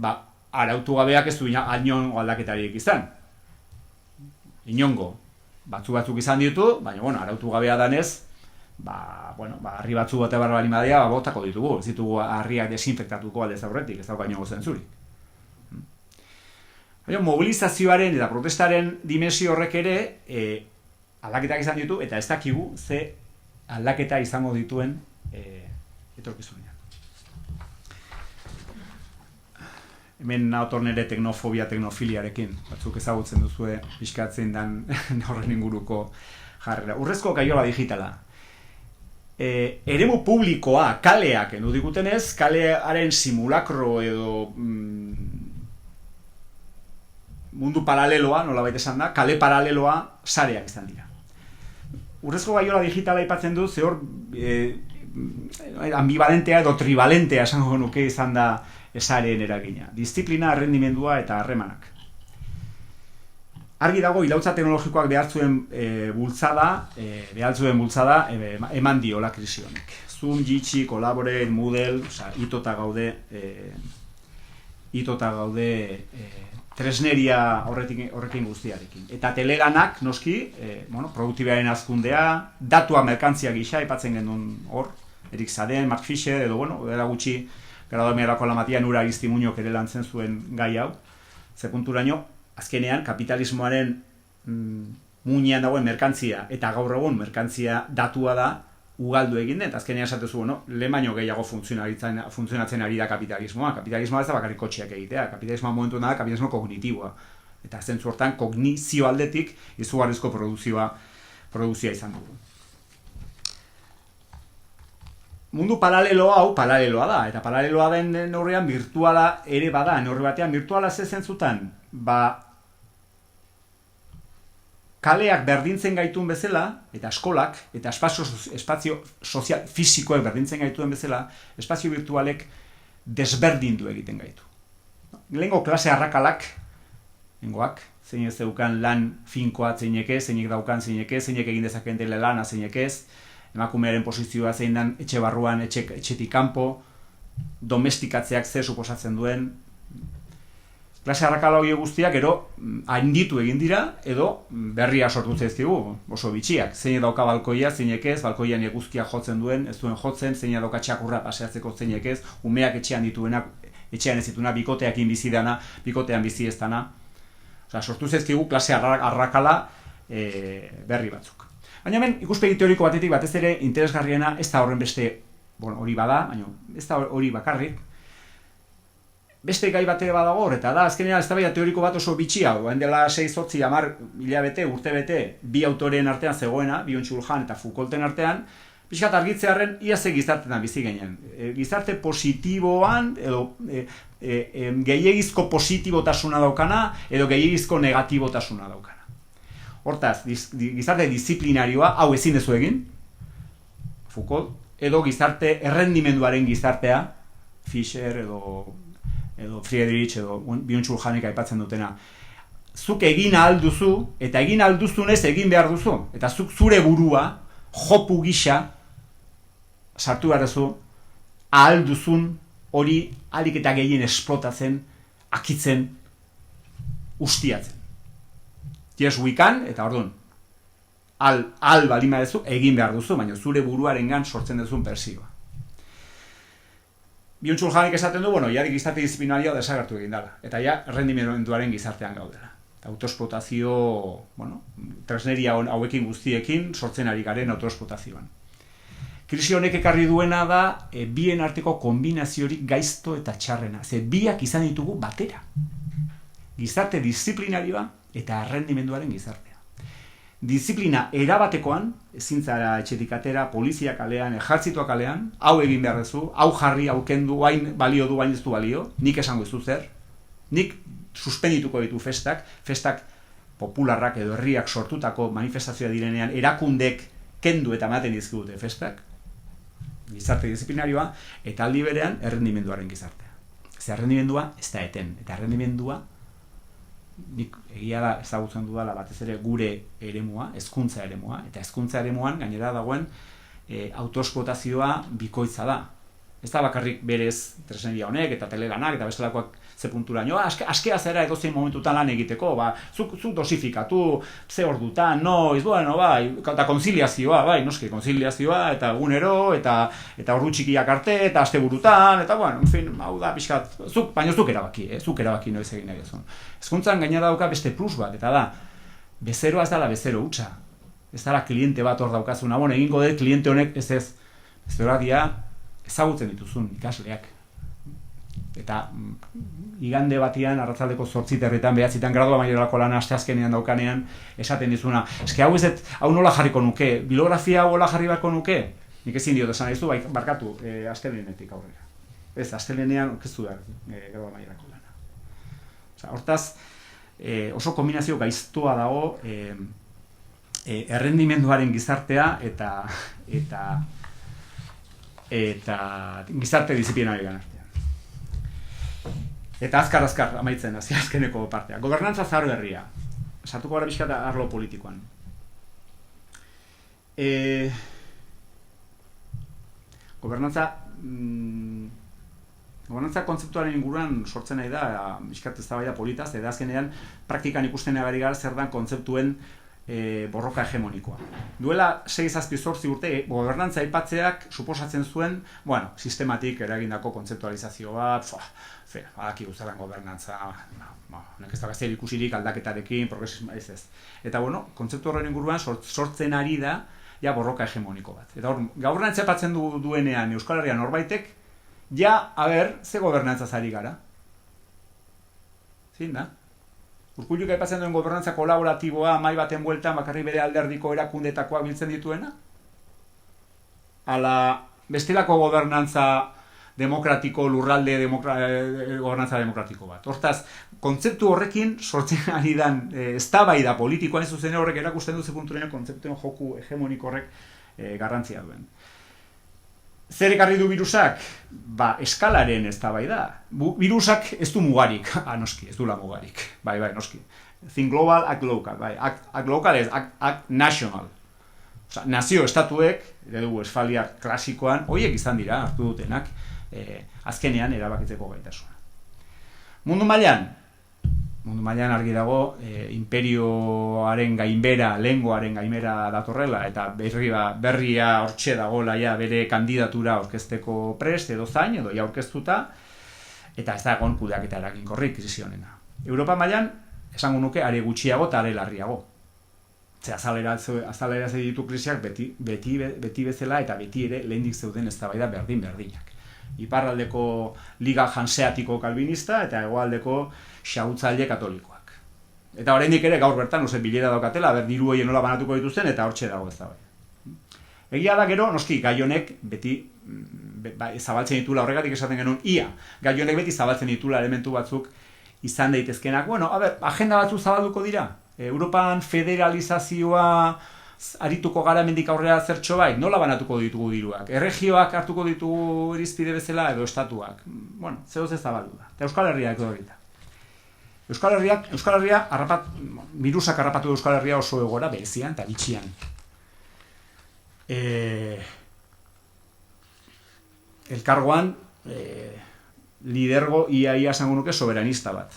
arautu gabeak ez du inongo aldaketarik izan. Inongo. Batzuk izan ditu, baina, arautu gabea danez, harri batzu bate barra bali madea, botako ditugu. Ez ditugu harriak desinfektatuko aldez aurretik, ez dauka inongo zentzurik. Mobilizazioaren eta protestaren dimensio horrek ere aldaketak izan ditu, eta ez dakigu ze aldaketa izango dituen etorkizunean. Hemen nator nire teknofobia, teknofiliarekin, batzuk ezagutzen duzue pixkatzen dan horren inguruko jarrera. Urrezko gaiola digitala. Eremu publikoa, kaleak, endu digutenez, kalearen simulakro edo mundu paraleloa, nolabait esan da, kale paraleloa sareak izan dira. Urrezko gaiola digitala aipatzen du, ze hor ambivalentea edo trivalentea esango nuke izan da sareen eragina. Diziplina, errendimendua eta harremanak. Argi dago, iraultza teknologikoak behar zuen bultzada eman diola krisi honek. Zoom, Jitsi, Collaborate, Moodle, itota gaude tresneria horrekin guztiarekin. Eta telelanak, noski, produktibaren azkundea, datua merkantzia gisa, aipatzen genuen hor, Erik Saden, Mark Fisher, edo, dela gutxi, Gradomerako Lamatian ura Aristimuñok ere lantzen zuen gai hau, ze punturaino, azkenean, kapitalismoaren muinean dagoen merkantzia, eta gaur egun merkantzia datua da, ugaldu egin den, eta azkenean esatezu, lehen baino gehiago funtzionatzen ari da kapitalismoa. Kapitalismoa ez da bakarrik kotxeak egitea, kapitalismoa momentu da kapitalismo kognitiboa. Eta zentzu hortan, kognizio aldetik izugarrizko produzioa izan dugu. Mundu paraleloa da, eta paraleloa den neurrian virtuala ere bada, neurri batean virtuala ze zentzutan, kaleak berdintzen gaituen bezala, eta eskolak, eta espazio sozial fisikoek berdintzen gaituen bezala, espazio virtualek desberdindu egiten gaitu. Lehengo klase arrakalak, zein ez daukan lan finkoa zeineke, zeinek daukan zeineke, zeinek egin dezaken telelana zeinekez, emakumearen posizioa zein dan etxe barruan, etxetik kanpo, domestikatzeak zer suposatzen duen. Klase arrakala hori guztiak gero handitu egin dira edo berria sortu zaizkigu, oso bitxiak. Zein dauka balkoia, zeinek ez, balkoian eguzkia jotzen duen, ez duen jotzen, zein dauka txakurra paseatzeko zeinek ez, umeak etxean dituenak, etxean ez dituna, bikoteakin bizi dana, bikotean bizi ez dana. Sortu zaizkigu klase arrakala berri batzuk. Baina hemen ikuspegi teoriko batetik batez ere interesgarriena ez da horren beste, hori bada, baina ez da hori bakarrik, beste gai bate badago hor, eta da, azkenean eztabaida teoriko bat oso bitxia, dela 6-8 hilabete, urtebete, bi autoren artean zegoena, Byung-Chul Han eta Foucaulten artean, pixkat argitzearen ia ze gizartetan bizi ginen. Gizarte positiboan, edo gehiegizko positibotasuna daukana, edo gehiegizko negatibotasuna daukana. Hortaz, gizarte disiplinarioa, hau ezin dezu egin, Foucault, edo gizarte errendimenduaren gizartea, Fisher edo Friedrich edo Byung-Chul Hanek aipatzen dutena. Zuk egin ahal duzu, eta egin ahal duzunez egin behar duzu. Eta zuk zure burua, jopu gisa, sartu behar duzu, ahal duzun hori ahalik eta gehien esplotatzen, akitzen, ustiatzen. Yes, we can, eta orduan, al balima duzu, egin behar duzu, baina zure buruarengan sortzen duzun persioa. Byung-Chul Hanek esaten du, jadik gizarte disiplinarioa desagertu egin dela, eta ja, errendimenduaren gizartean gaudela. Autoesplotazio, tresneria hauekin guztiekin, sortzen ari garen autoesplotazioan. Krisi honek ekarri duena da, bien arteko kombinaziorik gaizto eta txarrena, ze biak izan ditugu batera. Gizarte disiplinarioa eta errendimenduaren gizartea. Disiplina erabatekoan, ezin zara etxetik atera, polizia kalean, ejertzitoa kalean, hau egin behar duzu, hau jarri, hau kendu, hain balio du, hain ez du balio, nik esango ez du zer, nik suspendituko ditu festak popularrak edo herriak sortutako manifestazioa direnean, erakundek kendu eta ematen dizkigute festak, gizarte disiplinarioa, eta aldi berean errendimenduaren gizartea. Ze errendimendua ez da eten, eta errendimendua nik egia da ezagutzen dudala batez ere gure eremua, hezkuntza eremua, eta hezkuntza eremuan gainera dagoen autoesplotazioa bikoitza da. Ez da bakarrik berez tresneria honek eta telelanak eta bestelakoak ze punturaino, askea zera edozein momentutan lan egiteko, zuk dosifikatu, ze ordutan, noiz, bueno, bai, eta konziliazioa, bai, noski, konziliazioa, eta egunero, eta ordu txikiak arte, eta asteburutan, eta, bueno, en fin, hau da, pixkat, baina zuk erabaki noiz egin nahi ezun. Hezkuntzan gaina dauka beste plus bat, eta da, bezeroa ez dala bezero hutsa. Ez dala kliente bat hor daukazuna, bueno, egingo dut kliente honek ez, bezeroa dia ezagutzen dituzun ikasleak. Eta igande batian, arratzaldeko 8:00 9:00 gradua maiorako lana asteazkenean daukanean, esaten dizuna, eske hau nola jarriko nuke, bilografia hau nola jarri beharko nuke? Nik ezin diot esan dizu, barkatu, astelehenetik aurrera. Ez, astelehenean orkestu behar gradua maiorako lana. Hortaz, oso kombinazio gaiztoa dago errendimenduaren gizartea eta gizarte disiplinarioan artean. Eta azkar amaitzen, azkeneko partea. Gobernantza zaharberria. Sartuko gara pixka eta arlo politikoan. Gobernantza kontzeptuaren inguruan sortzen nahi da, pixkat eztabaida politaz, eta azkenean praktikan ikusten ari gara zer dan kontzeptuen borroka hegemonikoa. Duela 6-8 urte, gobernantza aipatzeak suposatzen zuen, bueno, sistematik eragindako kontzeptualizazio bat, badaki guztaren gobernantza, nek ez da gazterik ikusirik aldaketarekin, progresismo ez. Eta, bueno, kontzeptu horren inguruan sortzen ari da, ja, borroka hegemoniko bat. Eta hor, gobernantza aipatzen duenean Euskal Herrian norbaitek, ja, ze gobernantza zari gara? Zin da? Urkulluk aipatzen duen gobernantza kolaboratiboa mai baten bueltan bakarri bere alderdiko erakundetakoak biltzen dituena? Ala bestelako gobernantza demokratiko, lurralde gobernantza demokratiko bat. Hortaz, kontzeptu horrekin sortzen ari dan eztabaida politikoan ez zuzen horrek erakusten duze punturen kontzeptuen joku hegemoniko horrek garrantzia duen. Zer ekarri du virusak? Eskalaren eztabaida. Virusak ez du mugarik. Noski, ez du la mugarik. Bai, noski. Think global, act local. Act local ez, act national. Nazio estatuek, eredu westfaliar klasikoan, horiek izan dira, hartu dutenak, azkenean erabakitzeko gaitasuna. Mundu mailan argi dago, imperioaren gainbera, lengoaren gainbera datorrela, eta berria hortxe dagoela ja bere kandidatura aurkezteko prest, edo zain, edo ja aurkeztuta, eta ez da egon kudeaketa eraginkorrik krisi honena. Europa mailan, esango nuke, are gutxiago eta are larriago. Azalera ditu krisiak beti bezala eta beti ere lehendik zeuden eztabaida berdinak. Iparraldeko liga hanseatiko kalvinista eta hegoaldeko xahutzaile katolikoak. Eta oraindik ere gaur bertan bilera daukatela, diru horiek nola banatuko dituzten eta hortxe dago eztabaida. Egia da gero, noski, gai honek beti zabaltzen ditula, horregatik esaten genuen gai honek beti zabaltzen ditula elementu batzuk izan daitezkenak. Bueno, agenda batzuk zabalduko dira. Europan federalizazioa arituko gara mendik aurrera zertxo bai, nola banatuko ditugu diruak? Erregioak hartuko ditugu irizpide bezala edo estatuak? Bueno, zehoz ez zabaldu da. Eta Euskal Herriak edo horita. Euskal Herria, virusak harrapatu Euskal Herria oso egora berezian eta bitxian. Elkargoan, lidergo ia esango nuke soberanista bat.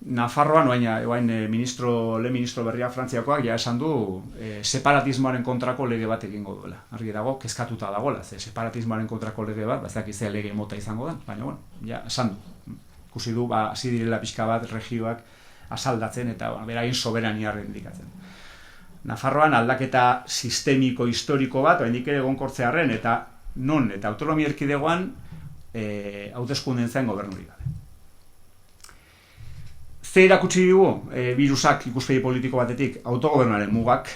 Nafarroan, oain lehen ministro berria Frantziakoak ja esan du separatismoaren kontrako lege bat egingo duela. Argi dago, kezkatuta dagoela, separatismoaren kontrako lege bat, ez dakiz lege mota izango da, baina, bueno, ja esan du. Ikusi du, hasi direla pixka bat regioak asaldatzen eta beraien soberania errendikatzen. Nafarroan aldaketa sistemiko historiko bat, oraindik ere egonkortzearren eta autonomia erkidegoan hauteskunden zen gobernurik gabe. Ze erakutsi digu, virusak ikuspegi politiko batetik, autogobernuaren mugak,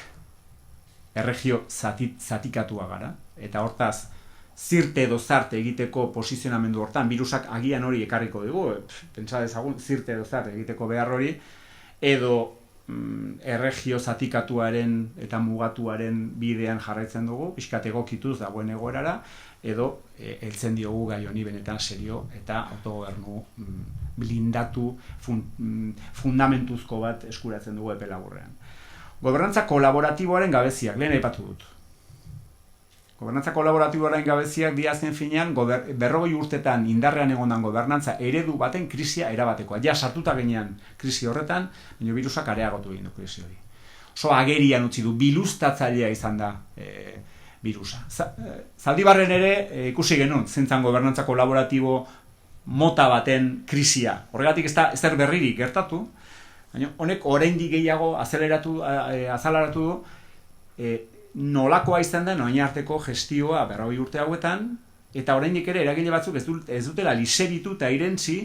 erregio zatikatua gara, eta hortaz, zirte edo zarte egiteko posizionamendu hortan, virusak agian hori ekarriko dugu, pentsa dezagun, zirte edo zarte egiteko behar hori, edo erregio zatikatuaren eta mugatuaren bidean jarraitzen dugu, pixkat egokituz dagoen egoerara, edo heltzen diogu gai honi benetan serio eta autogobernu blindatu fundamentuzko bat eskuratzen dugu epe laburrean. Gobernantza kolaboratiboaren gabeziak, lehen aipatu dut. Gobernantza kolaboratiboaren gabeziak diazen finean, 40 urtetan indarrean egondan gobernantza eredu baten krisia erabatekoa. Ja, sartuta genean krisi horretan, baina virusak areagotu egin du krisi hori. Oso agerian utzi du, biluztatzailea izan da virusa. Zaldibarren ere ikusi genuen, zentzan gobernantza kolaboratibo mota baten krisia. Horregatik ez da ezer berririk gertatu, baina honek oraindik gehiago azalaratu du, nolakoa izan da orain arteko gestioa 40 urte hauetan, eta oraindik ere eragile batzuk ez dutela liseritu eta irentzi,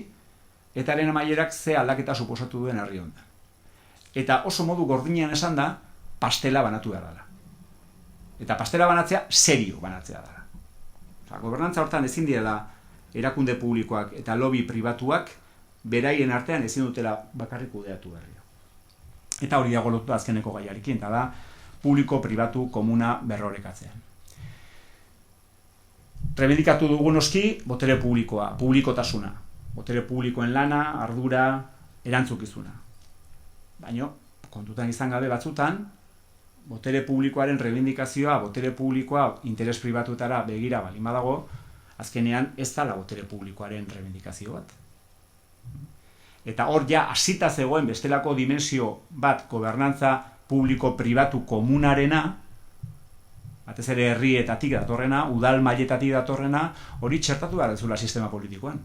eta haren amaierak ze aldaketa suposatu duen herri honetan. Eta oso modu gordinean esan da, pastela banatu behar dela. Eta pastela banatzea, serio banatzea dela. Gobernantza hortan ezin direla erakunde publikoak eta lobby pribatuak beraien artean ezin dutela bakarrik kudeatu berria. Eta hori dago lotuta azkeneko gaiarekin, eta da publiko-pribatu komuna berrorekatzean. Rebendikatu dugu noski, botere publikoa, publikotasuna. Botere publikoen lana, ardura, erantzukizuna. Baina, kontutan izan gabe batzutan, botere publikoaren rebendikazioa, botere publikoa interes pribatutara begira balin badago, azkenean ez da la botere publikoaren rebendikazio bat. Eta hor ja hasita zegoen bestelako dimensio bat gobernantza publiko-pribatu komunarena, batez ere herrietatik datorrena, udal mailetatik datorrena, hori txertatu behar dezula sistema politikoan.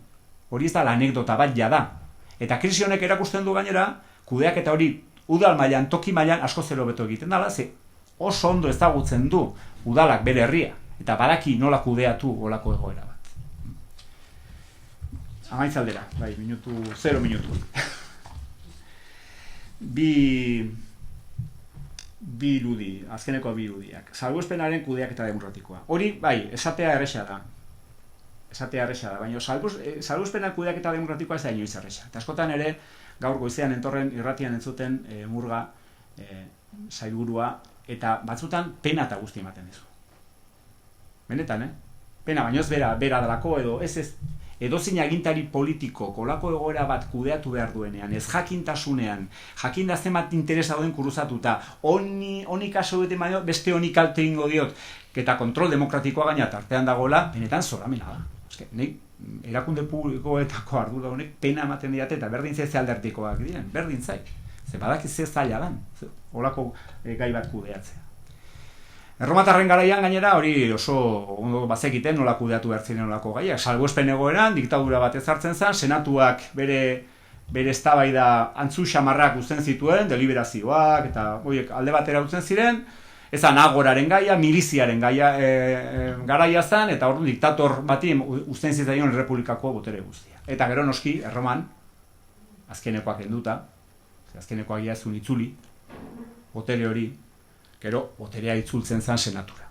Hori ez da anekdota bat jada. Eta krisi honek erakusten du gainera, kudeak eta hori udal mailan, toki mailan asko zero beto egiten dela, ze oso ondo ezagutzen du udalak bere herria, eta badaki nola kudeatu olako egoera bat. Amaitzaldera, bai, 0 minutu. Bi irudi, azkeneko bi irudiak. Salbuespenaren kudeak eta demokratikoa. Hori, bai, esatea erresa da, baina salbuespenaren kudeak eta demokratikoa ez da inoiz erresa. Eta askotan ere, gaur goizean entorren irratian entzuten Murga sailburua, eta batzutan pena eta guzti ematen dizu. Benetan, pena, baina ez bera dalako, edozein agintari politiko kolako egoera bat kudeatu behar duenean, ez jakintasunean, jakinda zenbat interesa duen kuruzatuta, honi kaso bete baino, beste honi kalte ingo diot, eta kontrol demokratikoa gaina tartean dagoela, benetan zoramena da. Erakunde publikoetako ardura honek pena ematen diate eta berdin ze aldertikoak diren, berdin zai. Ze badaki ze zaila dan, holako gai bat kudeatzea. Erromatarren garaian gainera hori oso ondo bazekiten nola kudeatu behar ziren olako gaiak. Salbuespen egoeran, diktadura bat ezartzen zen, senatuak bere eztabaida antzu xamarrak uzten zituen, deliberazioak eta horiek alde batera utzen ziren, ezan agoraren gaia, miliziaren gaia garaia zen, eta ordu diktator bati uzten zitzaion errepublikako botere guztia. Eta gero noski, Erroman, azkenekoak enduta, azkenekoak iazun itzuli, botere hori, gero boterea itzultzen zen senatura.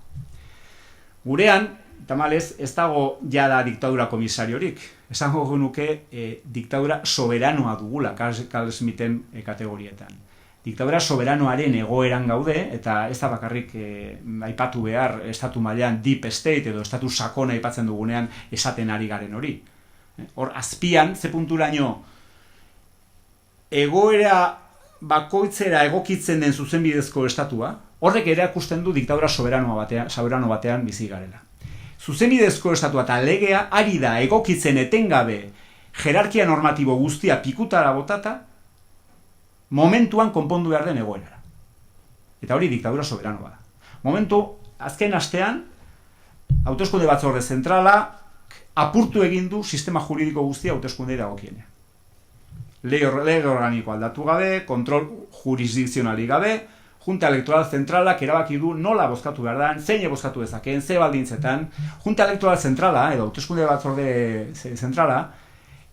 Gurean, tamalez, ez dago jada diktadura komisariorik. Esango genuke diktadura soberanoa dugula, Carl Smithen kategorietan. Diktadura soberanoaren egoeran gaude, eta ez da bakarrik aipatu behar estatu mailan deep state edo estatu sakona aipatzen dugunean esaten ari garen hori. Hor, azpian, ze punturaino, egoera bakoitzera egokitzen den zuzenbidezko estatua, horrek ere akusten du diktadura soberano batean bizi garela. Zuzenbidezko estatua eta legea ari da egokitzen etengabe jerarkia normatibo guztia pikutara botata, momentuan konpondu behar den egoerara. Eta hori diktadura soberanoa da. Momentu, azken astean, hauteskunde batzorde zentrala apurtu egin du sistema juridiko guztia hauteskundei dagokienean. Lege organiko aldatu gabe, kontrol jurisdikzionali gabe, Junta Elektoral Zentralak erabaki du nola bozkatu behar da, zein bozkatu dezakeen, ze baldintzetan. Junta Elektoral Zentrala, edo hauteskunde batzorde zentrala,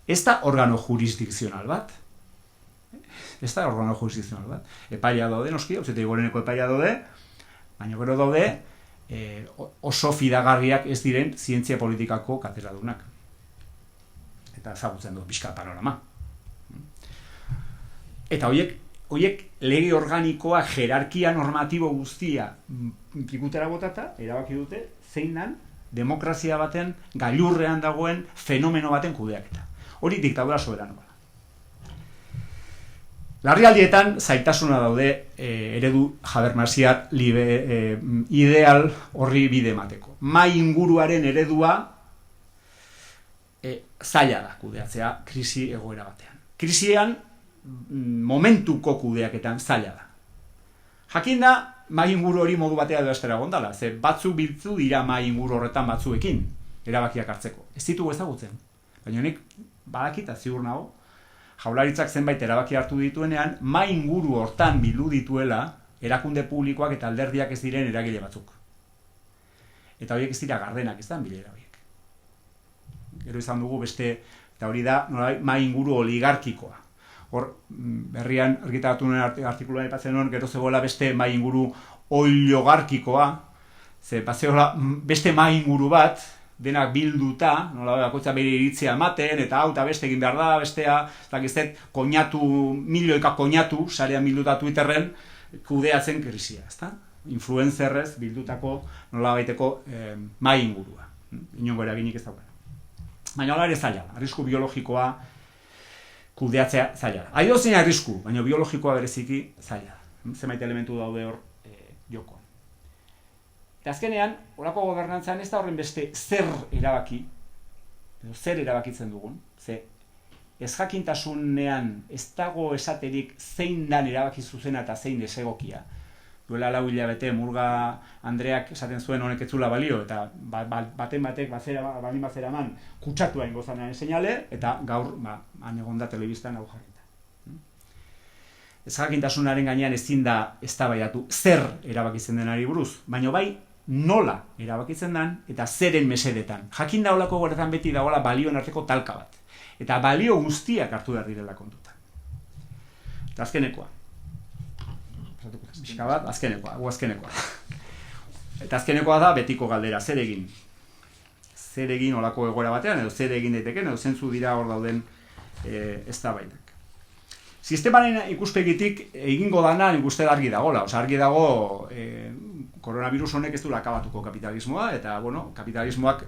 ez da organo jurisdikzional bat. Ez da organo jurisdikzional bat. Epaia daude, noski, auzitegi goreneko epaia daude, baina gero daude oso fidagarriak ez diren zientzia politikako katedраdunak. Eta ezagutzen du pixka panorama. Eta horiek lege organikoa, jerarkia normatibo guztia pikutera botata, erabaki dute zein dan demokrazia baten gailurrean dagoen fenomeno baten kudeaketa. Hori diktadura soberano bada. Larrialdietan zaitasuna daude eredu Habermasiar ideal horri bide emateko. Mai inguruaren eredua zaila da kudeatzea krisi egoera batean. Krisian momentuko kudeaketan zaila da. Jakin da, mai inguru hori modu batea edo estera gondala, ze batzu biltzu dira mai inguru horretan batzuekin erabakiak hartzeko. Ez ditugu ezagutzen. Baina nik badakita ziur nago, Jaurlaritzak zenbait erabaki hartu dituenean, mai inguru hortan bildu dituela erakunde publikoak eta alderdiak ez diren eragile batzuk. Eta horiek ez dira gardenak, ez da bilera horiek. Gero izan dugu beste, eta hori da, mai inguru oligarkikoa. Hor, berrian argitaratu nuen artikuluan aipatzen nuen, gero zegoela beste mai inguru oligarkikoa, ze bazeola beste mai inguru bat, denak bilduta, nola bakoitza bere iritzia ematen, eta hau eta beste egin behar da, bestea, zakizet, milioika koñatu, sarean bilduta Twitterren, kudeatzen krisia, ezta? Influencerrez bildutako, nola baiteko mai ingurua. Inongo eraginik ez daukana. Baina hola ere zaila, arrisku biologikoa kudeatzea zaila. Aidozein arrisku, baina biologikoa bereziki zaila. Zenbait elementu daude hor joko. Eta azkenean, horako gobernantzan ez da horren beste zer erabaki, edo zer erabakitzen dugun, ze ez jakintasunean ez dago esaterik zein dan erabaki zuzena eta zein desegokia. Duela 4 hilabete Murga Andreak esaten zuen honek ez zula balio, eta baten batek balin bazera eman kutsatua ingo zanaren seinale, eta gaur han egon da telebistan hau jarrita. Ez jakintasunaren gainean ezin da eztabaidatu zer erabakitzen denari buruz, baina bai nola erabakitzen den eta zeren mesedetan. Jakin daolako goretan beti dagoela balioen arteko talka bat. Eta balio guztiak hartu behar direla kontutan. Eta azkenekoa. Pixka bat, azkenekoa. Eta azkenekoa da betiko galdera, zer egin? Zer egin olako egoera batean, edo zer egin daiteken, edo zentzu dira hor dauden eztabaidak. Sistemaren ikuspegitik egingo dana nik uste argi dagoela. Argi dago koronavirus honek ez du akabatuko kapitalismoa, eta kapitalismoak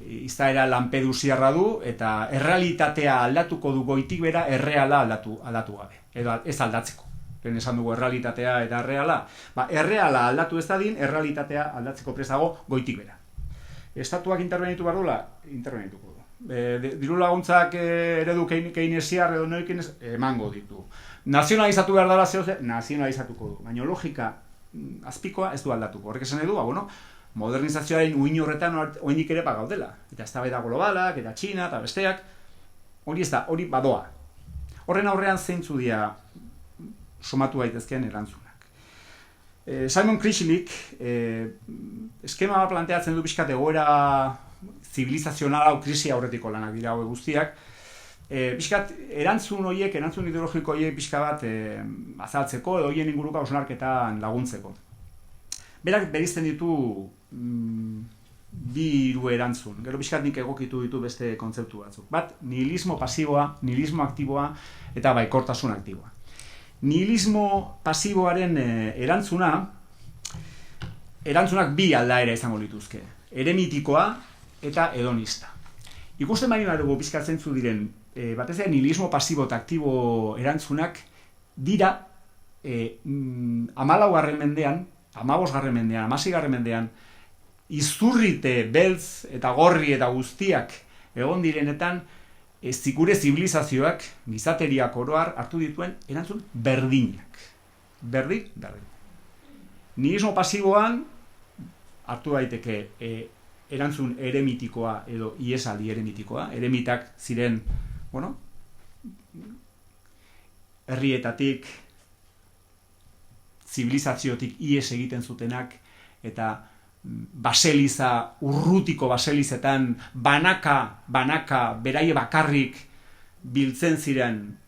izaera lanpedusiarra du, eta errealitatea aldatuko du goitik bera erreala aldatu gabe, edo ez aldatzeko. Lehen esan dugu errealitatea eta erreala. Erreala aldatu ez dadin, errealitatea aldatzeko presago goitik bera. Estatuak intervenitu behar duela, intervenituko du. Diru laguntzak eredu keynesiar edo noikin emango ditu. Nazionalizatu behar dela zehoze, nazionalizatuko du. Baina logika azpikoa ez du aldatuko. Horrek esan edu, modernizazioaren uin horretan oindik ere gaudela. Eta eztabaida globalak, eta Txina, eta besteak. Hori ez da, hori badoa. Horren aurrean zeintzu dira somatu daitezkeen erantzunak. Simon Krisilik eskema planteatzen du pixkat egoera zibilizazionala hau krisi aurretiko lanak dira hau guztiak. Pixkat erantzun ideologiko horiek pixka bat azaltzeko edo horien inguruko hausnarketan laguntzeko. Berak berizten ditu 2 erantzun. Gero pixkat nik egokitu ditu beste kontzeptu batzuk. Bat, nihilismo pasiboa, nihilismo aktiboa eta baikortasun aktiboa. Nihilismo pasiboaren erantzunak 2 aldaera izango lituzke. Eremitikoa eta hedonista. Ikusten baino dugu pixka zentzu diren, batez ere nihilismo pasibo eta aktibo erantzunak dira 14. mendean, 15. mendean, 16. mendean, izurrite, beltz eta gorri eta guztiak egon direnetan, gure zibilizazioak, gizateriak oroar hartu dituen erantzun berdinak. Berdin. Nihilismo pasiboan hartu daiteke erantzun eremitikoa edo iesaldi eremitikoa. Eremitak ziren, herrietatik, zibilizaziotik ies egiten zutenak, eta urrutiko baselizetan banaka, beraie bakarrik biltzen ziren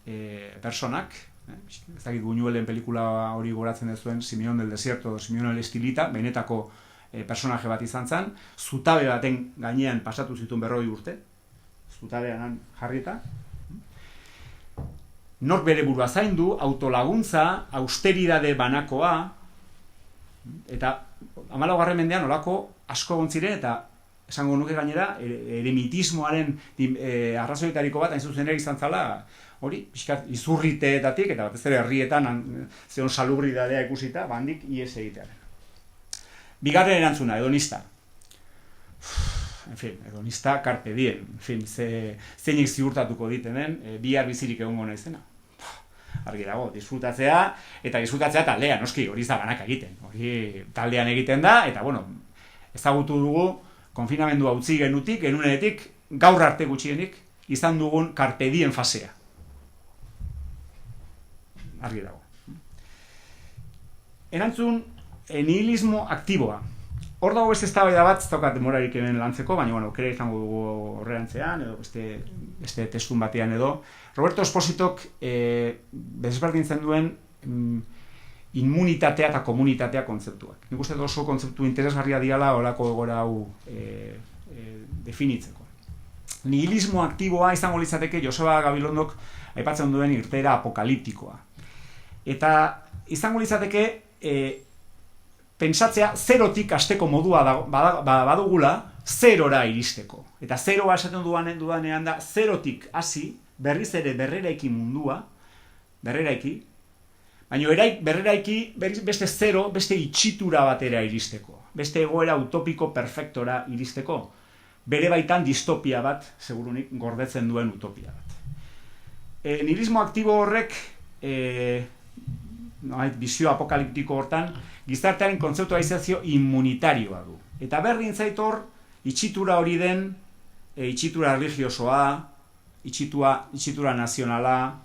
personak, ez dakit Buñuelen pelikula hori goratzen dezuen, Simeón del Desierto, Simeón el Estilita, benetako personaje bat izan zen, zutabe baten gainean pasatu zituen 40 urte, zutabean jarrita, nork bere burua zaindu, autolaguntza, austeridade banakoa, eta 14. mendean olako asko gontziren, eta esango nuke gainera, eremitismoaren arrazoietariko bat, hain zuzen ere izan zala, hori, pixkat izurriteetatik, eta batez ere herrietan zeon salubridadea ikusita, bandik ies egitearen. Bigarren erantzuna, hedonista. En fin, hedonista, carpe diem. En fin, zeinik ziurtatuko ditenen, bihar bizirik egongo naizena. Argi dago, disfrutatzea, eta taldea, noski, hori ez da banaka egiten. Hori taldean egiten da, eta bueno, ezagutu dugu, konfinamendua utzi genunenetik, gaur arte gutxienik, izan dugun carpe diem fasea. Argi dago. Erantzun, nihilismo aktiboa. Hor dago beste eztabaida bat, ez daukat demorarik hemen lantzeko, baina bueno, aukera izango dugu horrerantzean, edo beste testun batean edo. Roberto Espositok desberdintzen duen immunitatea eta komunitatea kontzeptuak. Nik uste oso kontzeptu interesgarria diala horako egora hau definitzeko. Nihilismo aktiboa izango litzateke Joseba Gabilondok aipatzen duen irteera apokaliptikoa. Eta izango litzateke pentsatzea zerotik hasteko modua badugula zerora iristeko. Eta zeroa esaten dudanean da zerotik hasi berriz ere berreraiki mundua, berreraiki, baina berreraiki beste zero, beste itxitura batera iristeko, beste egoera utopiko perfektora iristeko, bere baitan distopia bat, segurunik, gordetzen duen utopia bat. Nihilismo aktibo horrek bizio apokaliptiko hortan, gizartearen kontzeptualizazio immunitarioa du. Eta berdin zaitor, itxitura hori den, itxitura religiosoa, itxitura nazionala,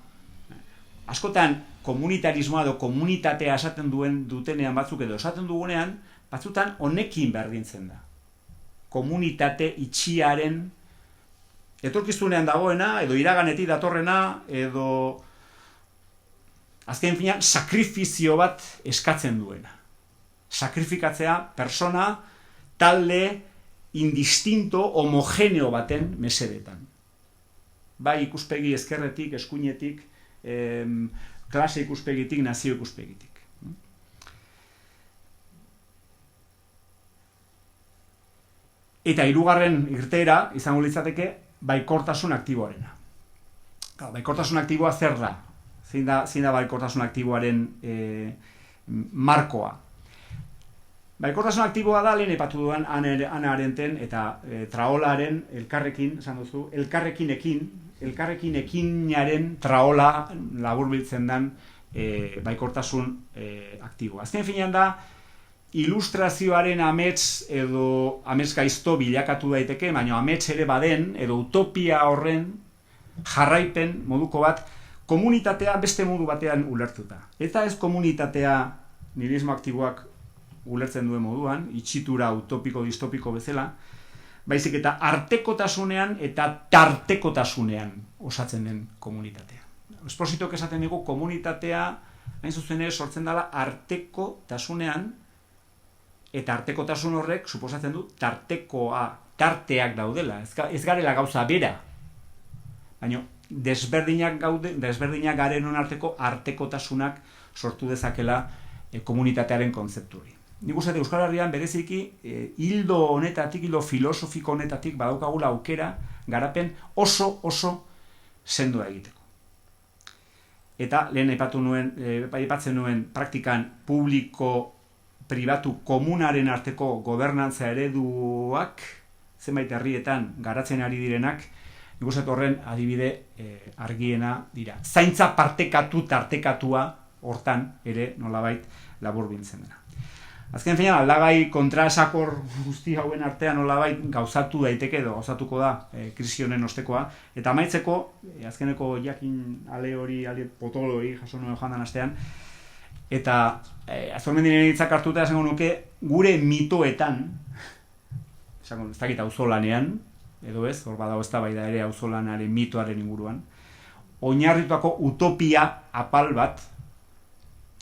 askotan komunitarismoa edo komunitatea esaten dutenean batzuk edo esaten dugunean, batzutan honekin berdintzen da. Komunitate itxiaren etorkizunean dagoena, edo iraganetik datorrena, edo azken finean sakrifizio bat eskatzen duena. Sakrifikatzea persona, talde, indistinto, homogeneo baten mesedetan. Bai ikuspegi ezkerretik, eskuinetik, klase ikuspegitik, nazio ikuspegitik. Eta hirugarren irteera izango litzateke baikortasun aktiboarena. Baikortasun aktiboa zer da? Zein da baikortasun aktiboaren markoa? Baikortasun aktiboa da, lehen aipatu duan Hannah Arendten eta traolaren elkarrekin, esan duzu, elkarrekin ekinaren traola laburbiltzen den baikortasun aktiboa. Azken finean da, ilustrazioaren amets edo amets gaizto bilakatu daiteke, baina amets ere baden, edo utopia horren jarraipen moduko bat, komunitatea beste modu batean ulertuta. Eta ez komunitatea nihilismo aktiboak ulertzen duen moduan, itxitura utopiko distopiko bezala, baizik eta artekotasunean eta tartekotasunean osatzen den komunitatea. Espositok esaten dugu komunitatea hain zuzen ere sortzen dela artekotasunean, eta artekotasun horrek suposatzen du tarteak daudela, ez garela gauza bera, baina desberdinak garen arteko artekotasunak sortu dezakela komunitatearen kontzeptu hori. Nik uste Euskal Herrian bereziki hildo honetatik, hildo filosofiko honetatik badaukagula aukera garapen oso sendoa egiteko. Eta lehen aipatzen nuen praktikan publiko-pribatu komunaren arteko gobernantza ereduak zenbait herrietan garatzen ari direnak, nik uste horren adibide argiena dira. Zaintza tartekatua hortan ere nolabait laburbiltzen dena. Azken finean, aldagai kontraesakor guzti hauen artean nolabait gauzatu daiteke edo gauzatuko da krisi honen ostekoa. Eta amaitzeko, azkeneko jakin ale potolo hori jaso nuen joan den astean, eta Azurmendinen hitzak hartuta esango nuke gure mitoetan, ez dakit auzolanean, edo ez, hor badago eztabaida ere auzolanaren mitoaren inguruan, oinarrituako utopia apal bat,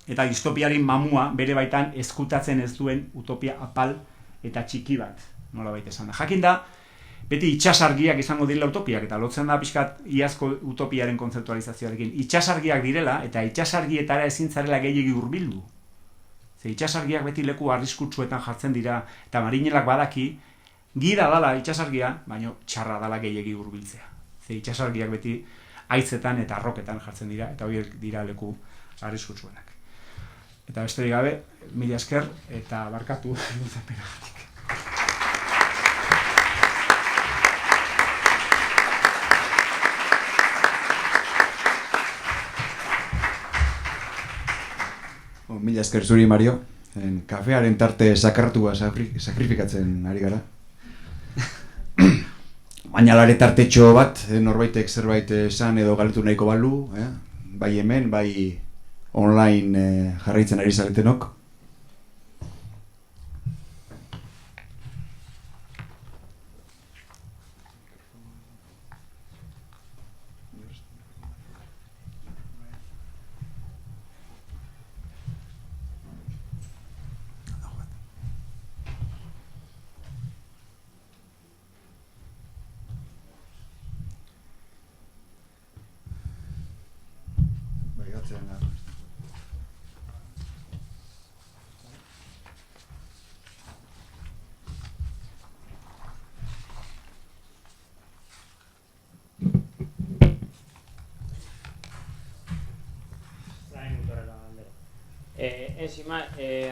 eta distopiaren mamua bere baitan ezkutatzen ez duen utopia apal eta txiki bat, nola baita esan da. Jakin da, beti itxasargiak izango direla utopiak, eta lotzen da pixkat iazko utopiaren kontzeptualizazioarekin. Itxasargiak direla, eta itxasargietara ezin zarela gehiegi hurbildu. Ze itxasargiak beti leku arriskutsuetan jartzen dira, eta marinelak badaki, gira dala itxasargia, baina txarra dala gehiegi hurbiltzea. Ze itxasargiak beti haitzetan eta arroketan jartzen dira, eta horiek dira leku arriskutsuenak. Eta besterik gabe, mila esker, eta barkatu luzapenagatik. Mila esker zuri, Mario. Kafearen tarte sakartua sakrifikatzen ari gara. Baina lare tartetxo bat, norbaitek zerbait esan edo galdetu nahiko balu, bai hemen, bai online jarraitzen ari zaretenok.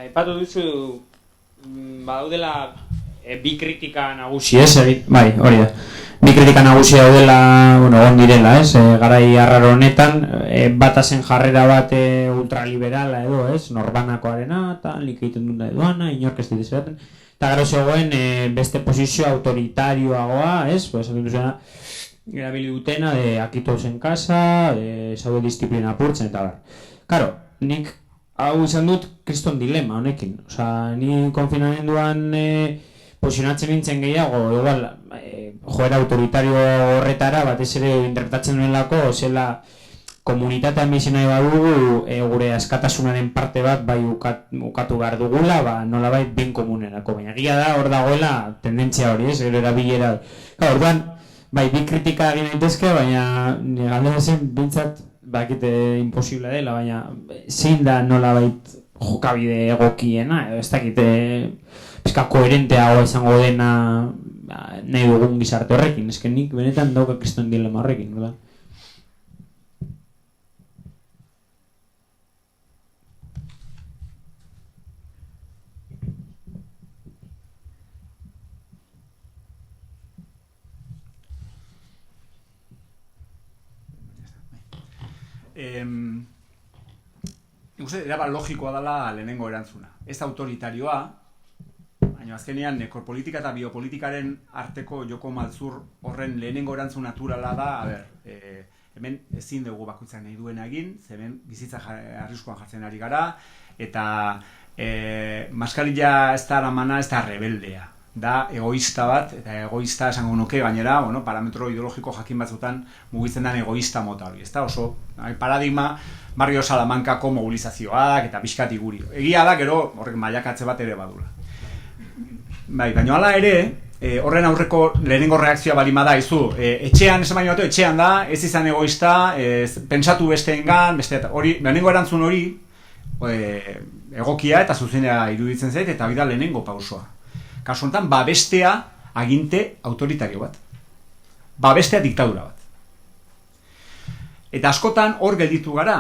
Aipatu duzu badaudela bi kritika nagusi, bai, hori da. Bi kritika nagusi daudela, egon direla, garai arraro honetan, batasen jarrera bat ultraliberala edo, norbanakoarena, eta nik egiten dut da edoana, inork ez dituzeraten. Eta gero zegoen beste posizio autoritarioagoa, esaten duzena, erabili dutena, akitu zen kasa, zaude disiplina apurtzen, eta bar. Karo, nik hau izan dut kriston dilema honekin. Osa, ni konfinamenduan posizionatzen nintzen gehiago, igual, joera autoritario horretara, batez ere interpretatzen duenlako, zela komunitatean bizi nahi badugu, gure askatasunaren parte bat bai ukatu behar dugula, nolabait bien komunerako. Baina egia da, hor dagoela tendentzia hori, gero erabilera. Orduan, bai, bi kritika egin daitezke, baina galdera zen, bintzat, bakite imposible dela, baina zein da nolabait jokabide egokiena, edo ez dakite pizka koherenteagoa izango dena nahi dugun gizarte horrekin, esken nik benetan dauka kriston dilema horrekin, da? Ikusten, eraba logikoa dela lehenengo erantzuna. Ez autoritarioa, baina azkenean nekropolitika eta biopolitikaren arteko joko maltzur horren lehenengo erantzun naturala da, hemen ezin dugu bakoitzak nahi duena egin, hemen bizitza arriskuan jartzen ari gara, eta maskarilla ez da aramana, ez da rebeldea. Da egoista bat, eta egoista esango nuke gainera, parametro ideologiko jakin batzutan mugitzen den egoista mota hori, ez da? Oso paradigma Barrio Salamankako mobilizazioak eta pixkat iguri. Egia da, gero horrek mailakatze bat ere badula. Bai, baina hala ere, horren aurreko lehenengo reakzioa balima da, etxean, esan baino batu, etxean da, ez izan egoista, pentsatu besteengan, lehenengo erantzun hori egokia eta zuzenea iruditzen zait, eta bida lehenengo pausoa. Kasu honetan, babestea aginte autoritario bat. Babestea diktadura bat. Eta askotan hor gelditu gara,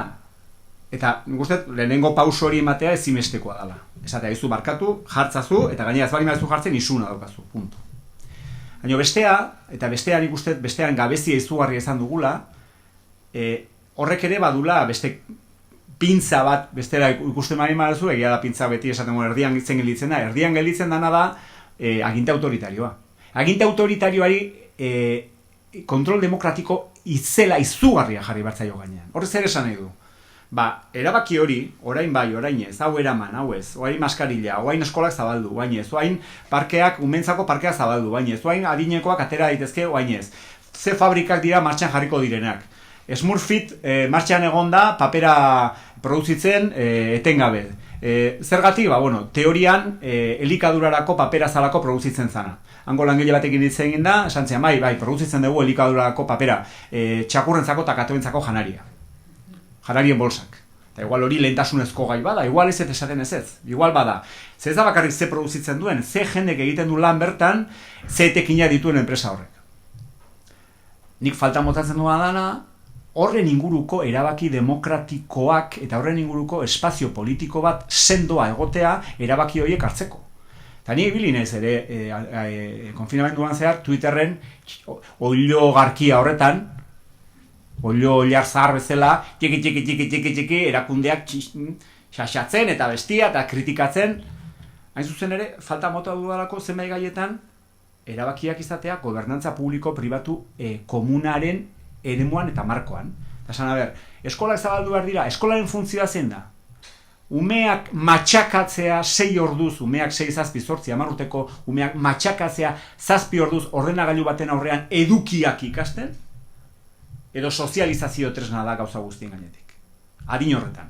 eta guztet, lehenengo pauso hori ematea ezinbestekoa dela. Esatea, izu barkatu, jartzazu, eta gainera ez bali maizu jartzen isuna daukazu, punto. Baina bestea, eta bestean ikustet, bestean gabezia izugarria izan dugula, horrek ere badula beste pintza bat, bestera ikusten mari marazu, egia da pintza beti esaten erdian gelditzen da, erdian gelditzen dana da aginte autoritarioa. Aginte autoritarioari kontrol demokratiko izugarria jarri bartzaio gainean. Horrez ere esan nahi du. Erabaki hori, orain bai, orain ez, hau eraman, hau ez, orain maskarilla, orain eskolak zabaldu, orain ez, orain parkeak, umentzako parkeak zabaldu, orain ez, orain adinekoak atera daitezke, orain ez. Ze fabrikak dira martxan jarriko direnak. Smurfit martxan egonda papera produzitzen etengabe. Zergatik, teorian elikadurarako papera zalako produzitzen zana. Hango langile batekin hitz egin da, esan zian, bai, produzitzen dugu elikadurarako papera txakurrentzako eta katoentzako janaria. Janarien bolsak. Eta igual hori lehentasunezko gai bada, igual ez esaten ez. Igual bada. Ze ez da bakarrik ze produzitzen duen, ze jendek egiten du lan bertan, ze etekina dituen enpresa horrek. Nik falta motatzen duena dana, horren inguruko erabaki demokratikoak eta horren inguruko espazio politiko bat sendoa egotea erabaki horiek hartzeko. Eta ni ibili naiz ere konfinamenduan zehar Twitterren oilo garkia horretan, oilo oilar zahar bezala, txiki erakundeak xaxatzen eta bestia eta kritikatzen. Hain zuzen ere, falta mota dudalako zenbait gaietan erabakiak izatea gobernantza publiko pribatu komunaren eremuan eta markoan. Eta esan, eskolak zabaldu behar dira, eskolaren funtzioa zen da. Umeak matxakatzea 6 orduz, umeak 6 zazpi zortzi, 10 urteko umeak matxakatzea 7 orduz ordenagailu baten aurrean edukiak ikasten, edo sozializazio tresna da gauza guztien gainetik. Adin horretan.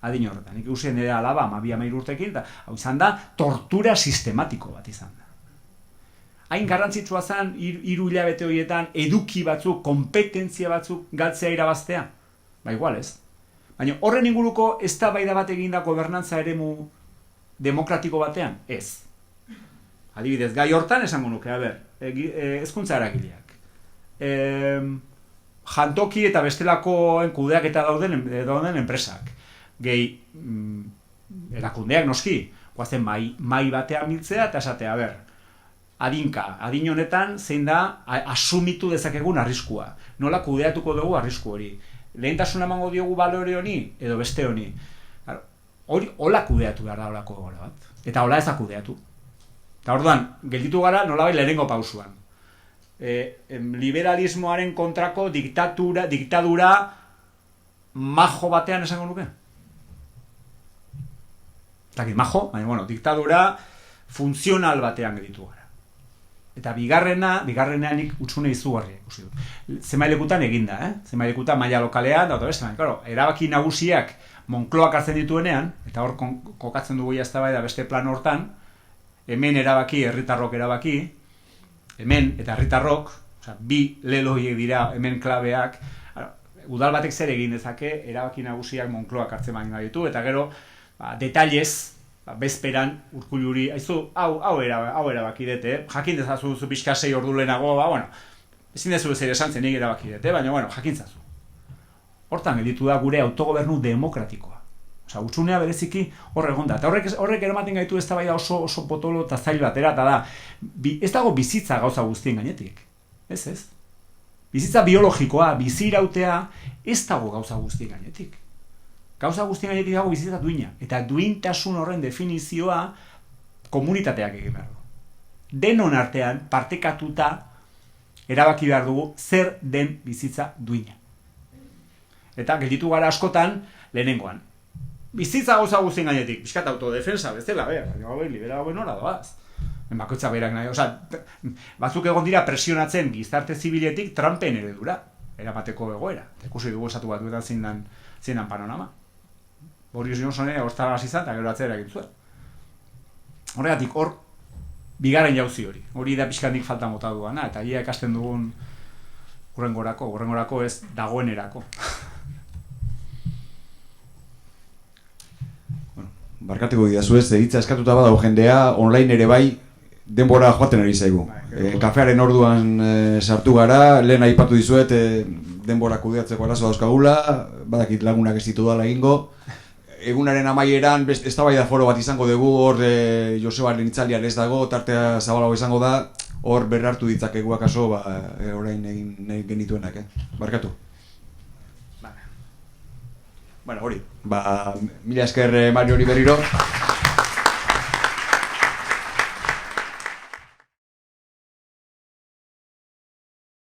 Nik ikusten nire alaba, 12-13 urtekin, eta hau izan da, tortura sistematiko bat izan da. Hain garrantzitsua zen, 3 hilabete horietan, eduki batzuk, kompetentzia batzuk galtzea irabaztea. Igual ez. Baina horren inguruko eztabaida bat eginda gobernantza eremu demokratiko batean? Ez. Adibidez, gai hortan esango nuke, hezkuntza eragileak. Jantoki eta bestelakoen kudeaketa dauden enpresak. Gehi, erakundeak noski, guazen mai batean miltzea eta esatea, adin honetan zein da asumitu dezakegun arriskua. Nola kudeatuko dugu arrisku hori. Lehentasuna emango diogu balore honi edo beste honi. Hori hola kudeatu behar da holako gora bat. Eta hola ezak kudeatu. Eta orduan, gelditu gara nolabait lehenengo pausuan. Liberalismoaren kontrako diktadura majo batean esango nuke. Eta majo, baina diktadura funtzional batean gelditu gara. Eta bigarrenean nik utxune izugarria ikusi dut. Zemailekutan eginda, Zemailekutan maila lokalean, da beste, erabaki nagusiak Moncloak hartzen dituenean, eta hor kokatzen dugu eztabaida beste plan hortan, hemen erabaki, herritarrok erabaki, hemen eta herritarrok, bi lelo horiek dira hemen klabeak, udal batek zer egin dezake, erabaki nagusiak Moncloak hartzen baino ditu, eta gero, detailez, bezperan Urkulluri, hau erabaki dute, jakin dezazu zu pixka 6 ordu lehenago, ezin dezu ez ere esan zen nik erabaki dute, baina jakin zazu. Hortan gelditu da gure autogobernu demokratikoa. Utsunea bereziki hor egon da. Eta horrek eramaten gaitu eztabaida oso potolo eta zail batera, eta da, ez dago bizitza gauza guztien gainetik. Ez. Bizitza biologikoa, bizirautea, ez dago gauza guztien gainetik. Gauza guztien gainetik dago bizitza duina. Eta duintasun horren definizioa komunitateak egin behar du. Denon artean, partekatuta, erabaki behar dugu zer den bizitza duina. Eta gelditu gara askotan lehenengoan. Bizitza gauza guztien gainetik, bizkat autodefensa, bezala, libera hauen hora doaz. Bakoitza berak nahi, batzuk egon dira presionatzen gizarte zibiletik Trumpen eredura, eramateko egoera. Ikusi dugu esatu batuetan zein panorama. Boris Johnsone hortara izan eta gero atzera egin zuen. Horregatik, hor, bigarren jauzi hori. Hori da pixkandik falta mota duana, eta ia ikasten dugun hurrengorako ez dagoenerako. Barkatuko didazu ez, hitza eskatuta badago jendea, online ere bai, denbora joaten ari zaigu. Kafearen orduan sartu gara, lehen aipatu dizuet, denbora kudeatzeko arazo dauzkagula, badakit lagunak ez ditu dala egingo. Egunaren amaieran, eztabaida foro bat izango dugu, hor Josebaren itzalian ez dago, tartea zabalago izango da, hor berrartu ditzakegu akaso, orain egin nahi genituenak, Barkatu. Bueno, hori, mila esker Mario hori berriro.